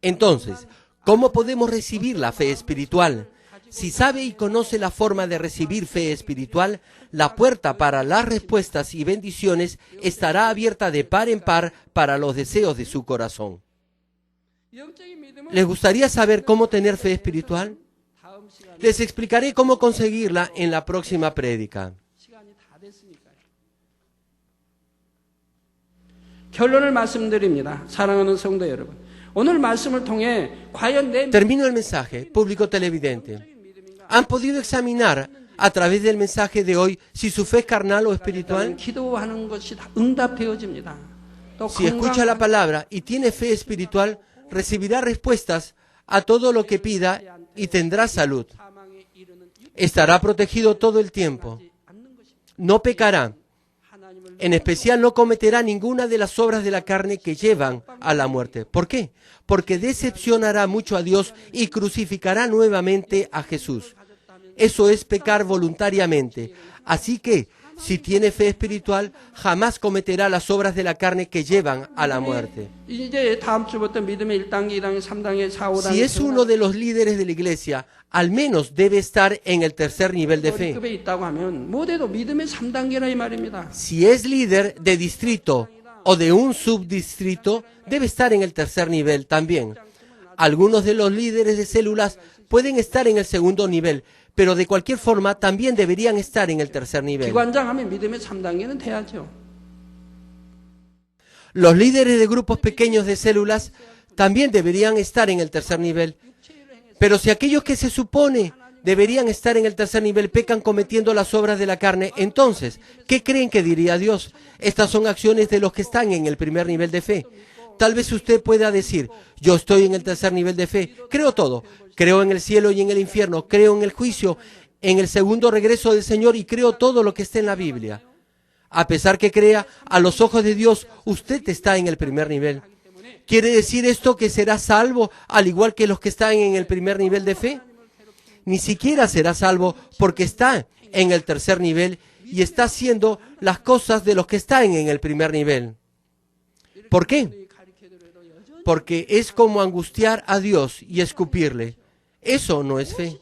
Entonces, ¿cómo podemos recibir la fe espiritual? Si sabe y conoce la forma de recibir fe espiritual, la puerta para las respuestas y bendiciones estará abierta de par en par para los deseos de su corazón. ¿Les gustaría saber cómo tener fe espiritual? Les explicaré cómo conseguirla en la próxima prédica. 결론을 말씀드립니다. 사랑하는 성도 여러분. 오늘 말씀을 통해 과연 내 Termino el mensaje, público televidente. ¿Han podido examinar a través del mensaje de hoy si su fe es carnal o espiritual? 기도하는 것이 다 응답되어집니다. 또 Si escucha la palabra y tiene fe espiritual, recibirá respuestas a todo lo que pida y tendrá salud. Estará protegido todo el tiempo. No pecará. En especial no cometerá ninguna de las obras de la carne que llevan a la muerte. ¿Por qué? Porque decepcionará mucho a Dios y crucificará nuevamente a Jesús. Eso es pecar voluntariamente. Así que, si tiene fe espiritual, jamás cometerá las obras de la carne que llevan a la muerte. 이제 다음 주부터 믿음의 1단계, 2단계, 3단계, 4, 5단계 Si es uno de los líderes de la iglesia, al menos debe estar en el tercer nivel de fe. 급에 있다고 하면 못해도 믿음의 3단계라 이 말입니다. Si es líder de distrito o de un subdistrito, debe estar en el tercer nivel también. Algunos de los líderes de células pueden estar en el segundo nivel, pero de cualquier forma también deberían estar en el tercer nivel. 기관장하면 믿음의 3단계는 돼야죠. Los líderes de grupos pequeños de células también deberían estar en el tercer nivel. Pero si aquellos que se supone deberían estar en el tercer nivel pecan cometiendo las obras de la carne, entonces, ¿qué creen que diría Dios? Estas son acciones de los que están en el primer nivel de fe. Tal vez usted pueda decir, yo estoy en el tercer nivel de fe, creo todo, creo en el cielo y en el infierno, creo en el juicio, en el segundo regreso del Señor y creo todo lo que está en la Biblia. A pesar que crea, a los ojos de Dios, usted está en el primer nivel. ¿Quiere decir esto que será salvo al igual que los que están en el primer nivel de fe? Ni siquiera será salvo porque está en el tercer nivel y está haciendo las cosas de los que están en el primer nivel. ¿Por qué? Porque es como angustiar a Dios y escupirle. Eso no es fe.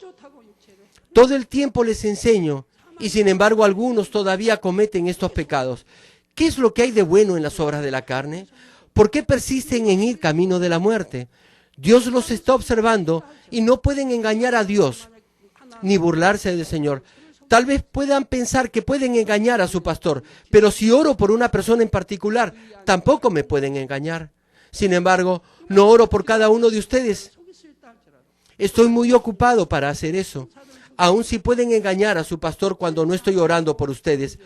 Todo el tiempo les enseño, y sin embargo algunos todavía cometen estos pecados. ¿Qué es lo que hay de bueno en las obras de la carne? ¿Por qué persisten en ir camino de la muerte? Dios los está observando y no pueden engañar a Dios, ni burlarse del Señor. Tal vez puedan pensar que pueden engañar a su pastor, pero si oro por una persona en particular, tampoco me pueden engañar. Sin embargo, no oro por cada uno de ustedes. Estoy muy ocupado para hacer eso. Aun si pueden engañar a su pastor cuando no estoy orando por ustedes,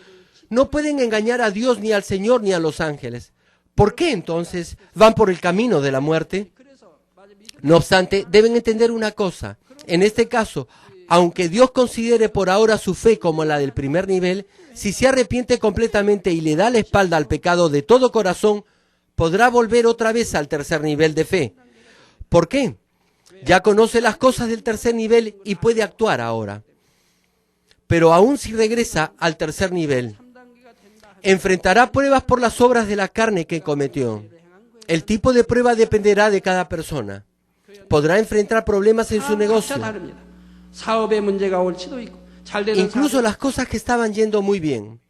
no pueden engañar a Dios, ni al Señor, ni a los ángeles. ¿Por qué entonces van por el camino de la muerte? No obstante, deben entender una cosa. En este caso, aunque Dios considere por ahora su fe como la del primer nivel, si se arrepiente completamente y le da la espalda al pecado de todo corazón, podrá volver otra vez al tercer nivel de fe. ¿Por qué? Ya conoce las cosas del tercer nivel y puede actuar ahora. pero aún si regresa al tercer nivel, enfrentará pruebas por las obras de la carne que cometió. El tipo de prueba dependerá de cada persona. Podrá enfrentar problemas en su negocio. Incluso las cosas que estaban yendo muy bien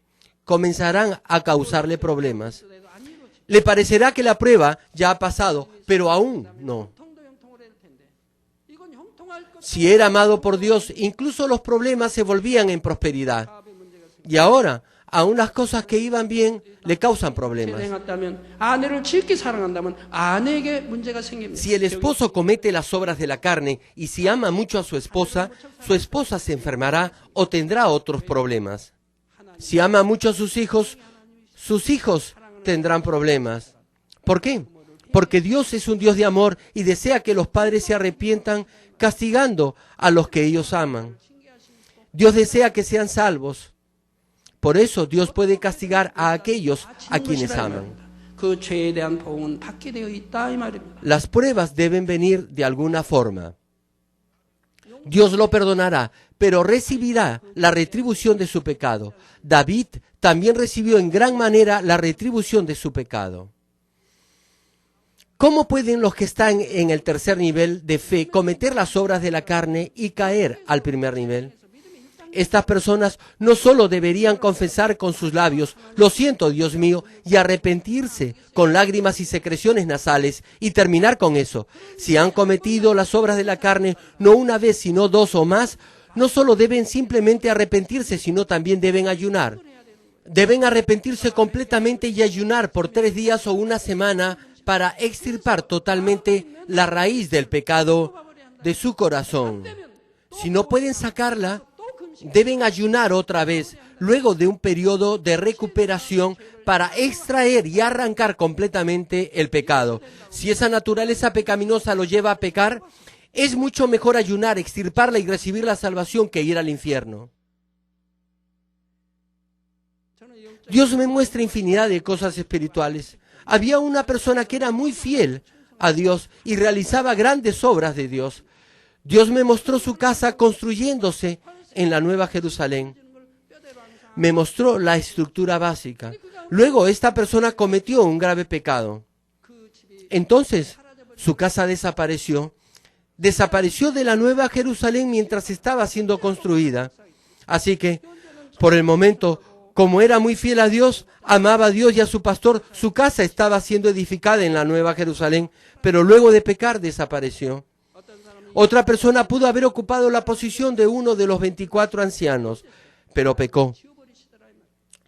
comenzarán a causarle problemas. Le parecerá que la prueba ya ha pasado, pero aún no. Si era amado por Dios, incluso los problemas se volvían en prosperidad. Y ahora, aún las cosas que iban bien le causan problemas. Si el esposo comete las obras de la carne y si ama mucho a su esposa se enfermará o tendrá otros problemas. Si ama mucho a sus hijos tendrán problemas. ¿Por qué? Porque Dios es un Dios de amor y desea que los padres se arrepientan castigando a los que ellos aman. Dios desea que sean salvos. Por eso Dios puede castigar a aquellos a quienes aman. Las pruebas deben venir de alguna forma. Dios lo perdonará, pero recibirá la retribución de su pecado. David también recibió en gran manera la retribución de su pecado. ¿Cómo pueden los que están en el tercer nivel de fe cometer las obras de la carne y caer al primer nivel? Estas personas no solo deberían confesar con sus labios, lo siento, Dios mío, y arrepentirse con lágrimas y secreciones nasales y terminar con eso. Si han cometido las obras de la carne no una vez, sino dos o más, no solo deben simplemente arrepentirse, sino también deben ayunar. Deben arrepentirse completamente y ayunar por 3 días o una semana para extirpar totalmente la raíz del pecado de su corazón. Si no pueden sacarla, deben ayunar otra vez, luego de un periodo de recuperación para extraer y arrancar completamente el pecado. Si esa naturaleza pecaminosa lo lleva a pecar, es mucho mejor ayunar, extirparla y recibir la salvación que ir al infierno. Dios me muestra infinidad de cosas espirituales. Había una persona que era muy fiel a Dios y realizaba grandes obras de Dios. Dios me mostró su casa construyéndose en la Nueva Jerusalén. Me mostró la estructura básica. Luego esta persona cometió un grave pecado. Entonces su casa desapareció. Desapareció de la Nueva Jerusalén mientras estaba siendo construida. Así que, por el momento, como era muy fiel a Dios, amaba a Dios y a su pastor, su casa estaba siendo edificada en la Nueva Jerusalén, pero luego de pecar desapareció. Otra persona pudo haber ocupado la posición de uno de los 24 ancianos, pero pecó.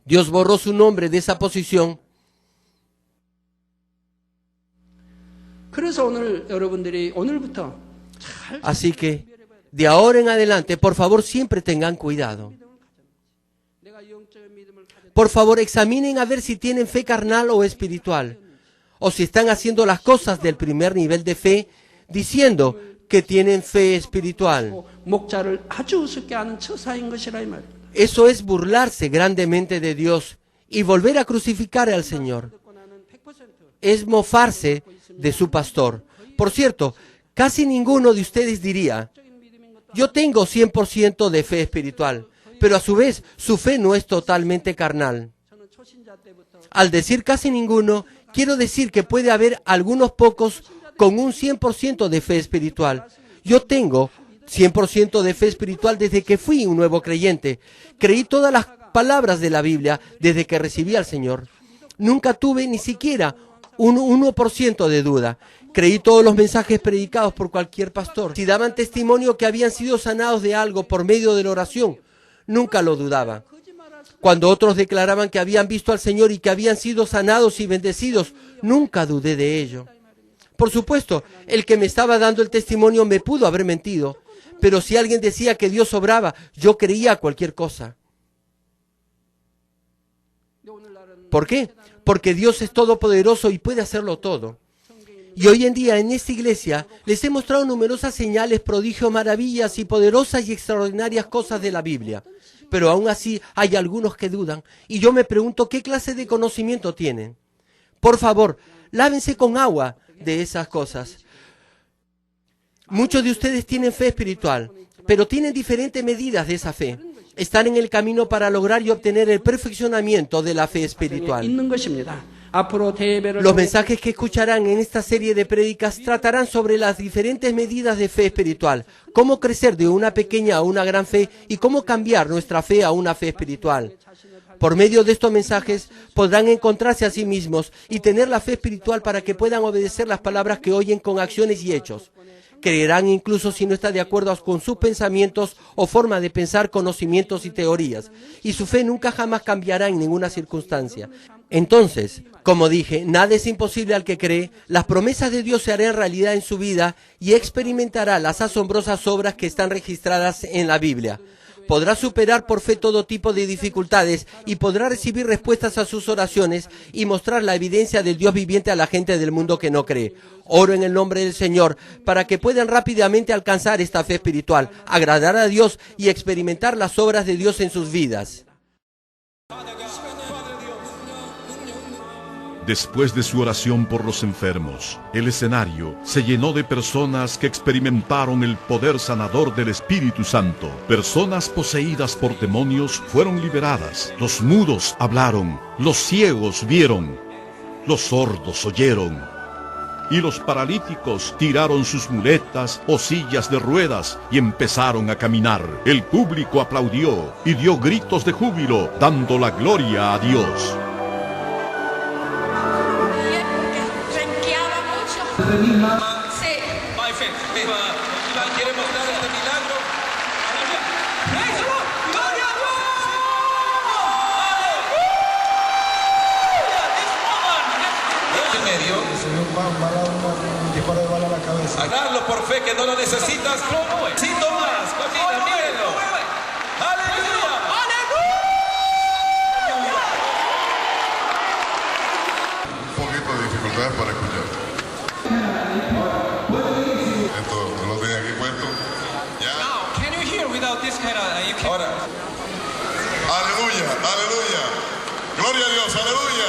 Dios borró su nombre de esa posición. Así que, de ahora en adelante, por favor, siempre tengan cuidado. Por favor, examinen a ver si tienen fe carnal o espiritual, o si están haciendo las cosas del primer nivel de fe, diciendo que tienen fe espiritual. Eso es burlarse grandemente de Dios y volver a crucificar al Señor. Es mofarse de su pastor. Por cierto, casi ninguno de ustedes diría, yo tengo 100% de fe espiritual, pero a su vez su fe no es totalmente carnal. Al decir casi ninguno, quiero decir que puede haber algunos pocos con un 100% de fe espiritual. Yo tengo 100% de fe espiritual desde que fui un nuevo creyente. Creí todas las palabras de la Biblia desde que recibí al Señor. Nunca tuve ni siquiera un 1% de duda. Creí todos los mensajes predicados por cualquier pastor. Si daban testimonio que habían sido sanados de algo por medio de la oración, nunca lo dudaba. Cuando otros declaraban que habían visto al Señor y que habían sido sanados y bendecidos, nunca dudé de ello. Por supuesto, el que me estaba dando el testimonio me pudo haber mentido, pero si alguien decía que Dios obraba, yo creía cualquier cosa. ¿Por qué? Porque Dios es todopoderoso y puede hacerlo todo. Y hoy en día en esta iglesia les he mostrado numerosas señales, prodigios, maravillas y poderosas y extraordinarias cosas de la Biblia. Pero aún así hay algunos que dudan y yo me pregunto qué clase de conocimiento tienen. Por favor, lávense con agua de esas cosas. Muchos de ustedes tienen fe espiritual, pero tienen diferentes medidas de esa fe. están en el camino para lograr y obtener el perfeccionamiento de la fe espiritual. 있는 것입니다. 앞으로 대회를 Los mensajes que escucharán en esta serie de prédicas tratarán sobre las diferentes medidas de fe espiritual, cómo crecer de una pequeña a una gran fe y cómo cambiar nuestra fe a una fe espiritual. Por medio de estos mensajes podrán encontrarse a sí mismos y tener la fe espiritual para que puedan obedecer las palabras que oyen con acciones y hechos. Creerán incluso si no está de acuerdo con sus pensamientos o forma de pensar, conocimientos y teorías. Y su fe nunca jamás cambiará en ninguna circunstancia. Entonces, como dije, nada es imposible al que cree. Las promesas de Dios se harán realidad en su vida y experimentará las asombrosas obras que están registradas en la Biblia. Podrá superar por fe todo tipo de dificultades y podrá recibir respuestas a sus oraciones y mostrar la evidencia del Dios viviente a la gente del mundo que no cree. Oro en el nombre del Señor para que puedan rápidamente alcanzar esta fe espiritual, agradar a Dios y experimentar las obras de Dios en sus vidas. Después de su oración por los enfermos, el escenario se llenó de personas que experimentaron el poder sanador del Espíritu Santo. Personas poseídas por demonios fueron liberadas. Los mudos hablaron, los ciegos vieron, los sordos oyeron. Y los paralíticos tiraron sus muletas o sillas de ruedas y empezaron a caminar. El público aplaudió y dio gritos de júbilo, dando la gloria a Dios. Sí. ¿Quiere mostrar este milagro? ¡Gloria a Dios! En medio. Agarrarlo por fe que no lo necesitas. Sin más, cocina, mírenlo. ¡Aleluya! Un poquito de dificultades para escuchar. Esto no lo tenía aquí puesto. Ya. Can you hear without this kind of... Ahora. Aleluya, aleluya. Gloria a Dios, aleluya.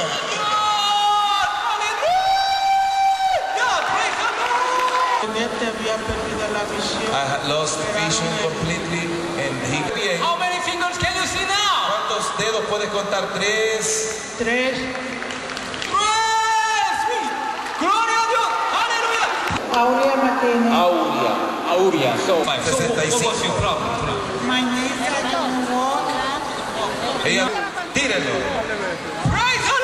I had lost vision completely and he... How many fingers can you see now? ¿Cuántos dedos puedes contar? 3. 3. ¡Gloria a Dios! ¡Aleluya! Aurea Martínez. Aurea. So, 65. My name is walk. Ella, tírenlo. Praise the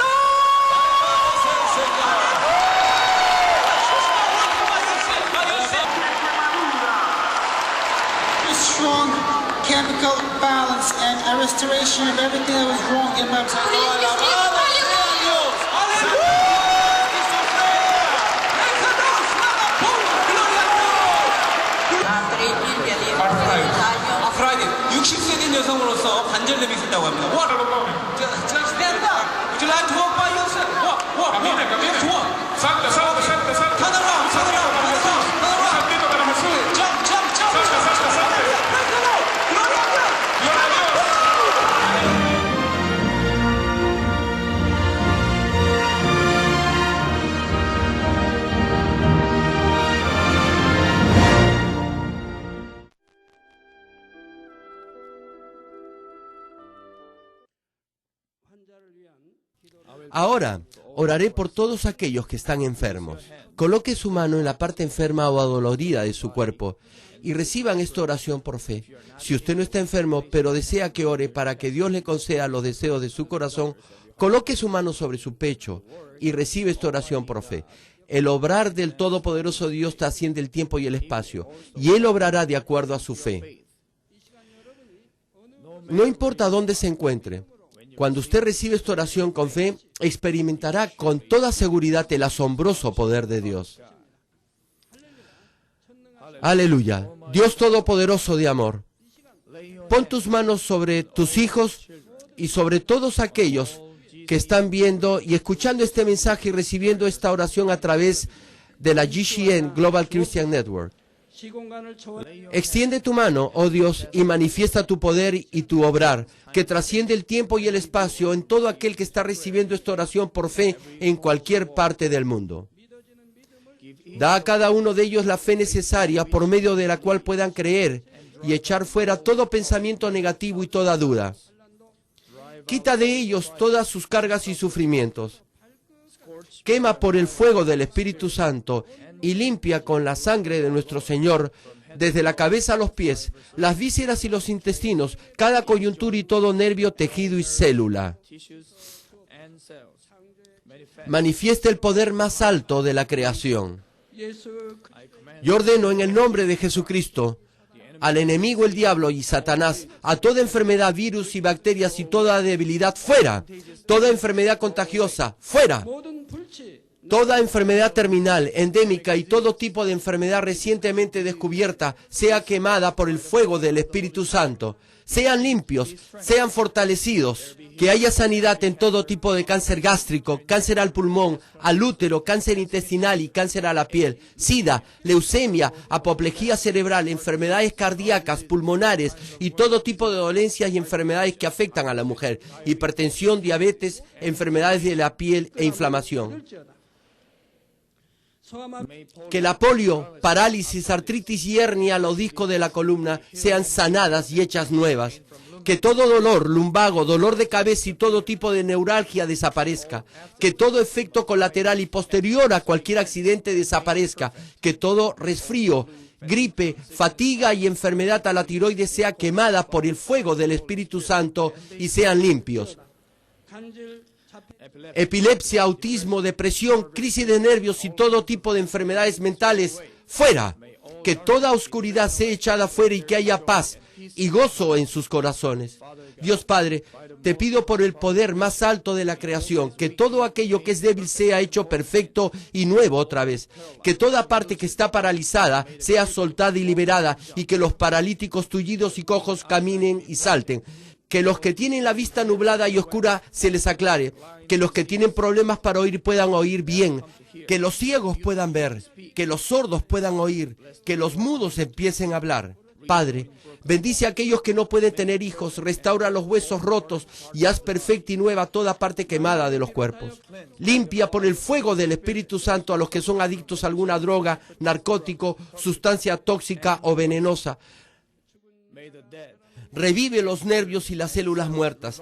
A strong chemical balance and a restoration of everything that was wrong in my body. 아프라이드 60세 된 여성으로서 관절염이 있었다고 합니다. What? Stand up. Would you like to walk by yourself? Walk. Come on. Salta. Turn around. Jump. Praise the Lord. Gloria a Dios. Ahora, oraré por todos aquellos que están enfermos. Coloque su mano en la parte enferma o adolorida de su cuerpo y reciban esta oración por fe. Si usted no está enfermo, pero desea que ore para que Dios le conceda los deseos de su corazón, coloque su mano sobre su pecho y recibe esta oración por fe. El obrar del Todopoderoso Dios trasciende el tiempo y el espacio, y Él obrará de acuerdo a su fe. No importa dónde se encuentre, cuando usted recibe esta oración con fe, experimentará con toda seguridad el asombroso poder de Dios. Aleluya. Dios Todopoderoso de amor, pon tus manos sobre tus hijos y sobre todos aquellos que están viendo y escuchando este mensaje y recibiendo esta oración a través de la GCN Global Christian Network. Extiende tu mano, oh Dios, y manifiesta tu poder y tu obrar, que trasciende el tiempo y el espacio en todo aquel que está recibiendo esta oración por fe en cualquier parte del mundo. Da a cada uno de ellos la fe necesaria por medio de la cual puedan creer y echar fuera todo pensamiento negativo y toda duda. Quita de ellos todas sus cargas y sufrimientos. Quema por el fuego del Espíritu Santo y limpia con la sangre de nuestro Señor, desde la cabeza a los pies, las vísceras y los intestinos, cada coyuntura y todo nervio, tejido y célula. Manifiesta el poder más alto de la creación. Yo ordeno en el nombre de Jesucristo al enemigo, el diablo y Satanás, a toda enfermedad, virus y bacterias y toda debilidad, fuera. Toda enfermedad contagiosa, fuera. Toda enfermedad terminal, endémica y todo tipo de enfermedad recientemente descubierta sea quemada por el fuego del Espíritu Santo. Sean limpios, sean fortalecidos, que haya sanidad en todo tipo de cáncer gástrico, cáncer al pulmón, al útero, cáncer intestinal y cáncer a la piel, sida, leucemia, apoplejía cerebral, enfermedades cardíacas, pulmonares y todo tipo de dolencias y enfermedades que afectan a la mujer, hipertensión, diabetes, enfermedades de la piel e inflamación. Que la polio, parálisis, artritis y hernia, los discos de la columna sean sanadas y hechas nuevas. Que todo dolor, lumbago, dolor de cabeza y todo tipo de neuralgia desaparezca. Que todo efecto colateral y posterior a cualquier accidente desaparezca. Que todo resfrío, gripe, fatiga y enfermedad a la tiroides sea quemada por el fuego del Espíritu Santo y sean limpios. Epilepsia, autismo, depresión, crisis de nervios y todo tipo de enfermedades mentales, fuera. Que toda oscuridad sea echada fuera y que haya paz y gozo en sus corazones. Dios Padre, te pido por el poder más alto de la creación, que todo aquello que es débil sea hecho perfecto y nuevo otra vez. Que toda parte que está paralizada sea soltada y liberada, y que los paralíticos, tullidos y cojos caminen y salten. Que los que tienen la vista nublada y oscura se les aclare. Que los que tienen problemas para oír puedan oír bien. Que los ciegos puedan ver. Que los sordos puedan oír. Que los mudos empiecen a hablar. Padre, bendice a aquellos que no pueden tener hijos. Restaura los huesos rotos y haz perfecta y nueva toda parte quemada de los cuerpos. Limpia por el fuego del Espíritu Santo a los que son adictos a alguna droga, narcótico, sustancia tóxica o venenosa. Revive los nervios y las células muertas.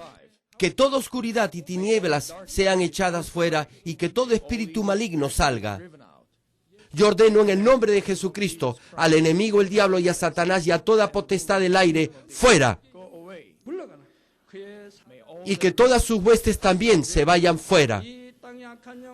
Que toda oscuridad y tinieblas sean echadas fuera y que todo espíritu maligno salga. Yo ordeno en el nombre de Jesucristo al enemigo, el diablo y a Satanás y a toda potestad del aire, fuera. Y que todas sus huestes también se vayan fuera.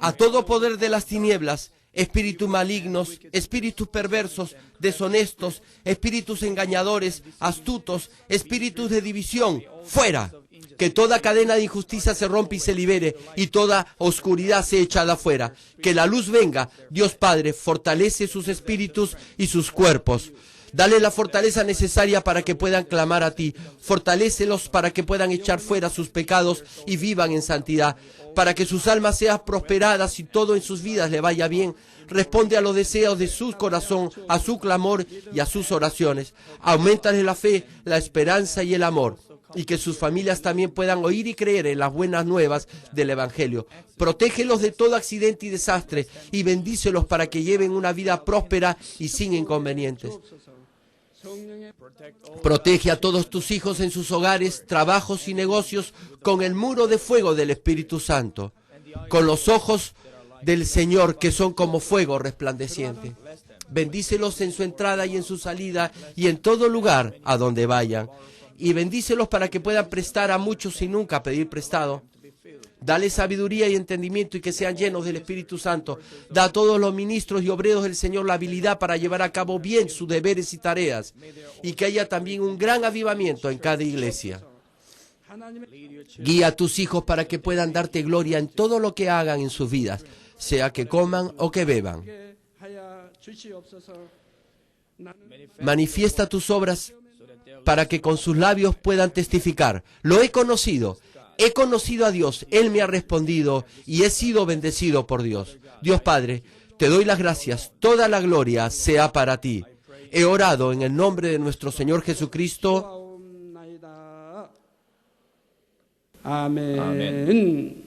A todo poder de las tinieblas, espíritus malignos, espíritus perversos, deshonestos, espíritus engañadores, astutos, espíritus de división, fuera. Que toda cadena de injusticia se rompa y se libere, y toda oscuridad sea echada fuera. Que la luz venga. Dios Padre, fortalece sus espíritus y sus cuerpos. Dale la fortaleza necesaria para que puedan clamar a ti. Fortalécelos para que puedan echar fuera sus pecados y vivan en santidad. Para que sus almas sean prosperadas y todo en sus vidas le vaya bien. Responde a los deseos de su corazón, a su clamor y a sus oraciones. Auméntale la fe, la esperanza y el amor. Y que sus familias también puedan oír y creer en las buenas nuevas del Evangelio. Protégelos de todo accidente y desastre y bendícelos para que lleven una vida próspera y sin inconvenientes. Protege a todos tus hijos en sus hogares, trabajos y negocios con el muro de fuego del Espíritu Santo, con los ojos del Señor que son como fuego resplandeciente. Bendícelos en su entrada y en su salida y en todo lugar a donde vayan. Y bendícelos para que puedan prestar a muchos sin nunca pedir prestado. Dale sabiduría y entendimiento y que sean llenos del Espíritu Santo. Da a todos los ministros y obreros del Señor la habilidad para llevar a cabo bien sus deberes y tareas. Y que haya también un gran avivamiento en cada iglesia. Guía a tus hijos para que puedan darte gloria en todo lo que hagan en sus vidas, sea que coman o que beban. Manifiesta tus obras para que con sus labios puedan testificar. Lo he conocido a Dios, Él me ha respondido y he sido bendecido por Dios. Dios Padre, te doy las gracias, toda la gloria sea para ti. He orado en el nombre de nuestro Señor Jesucristo. Amén.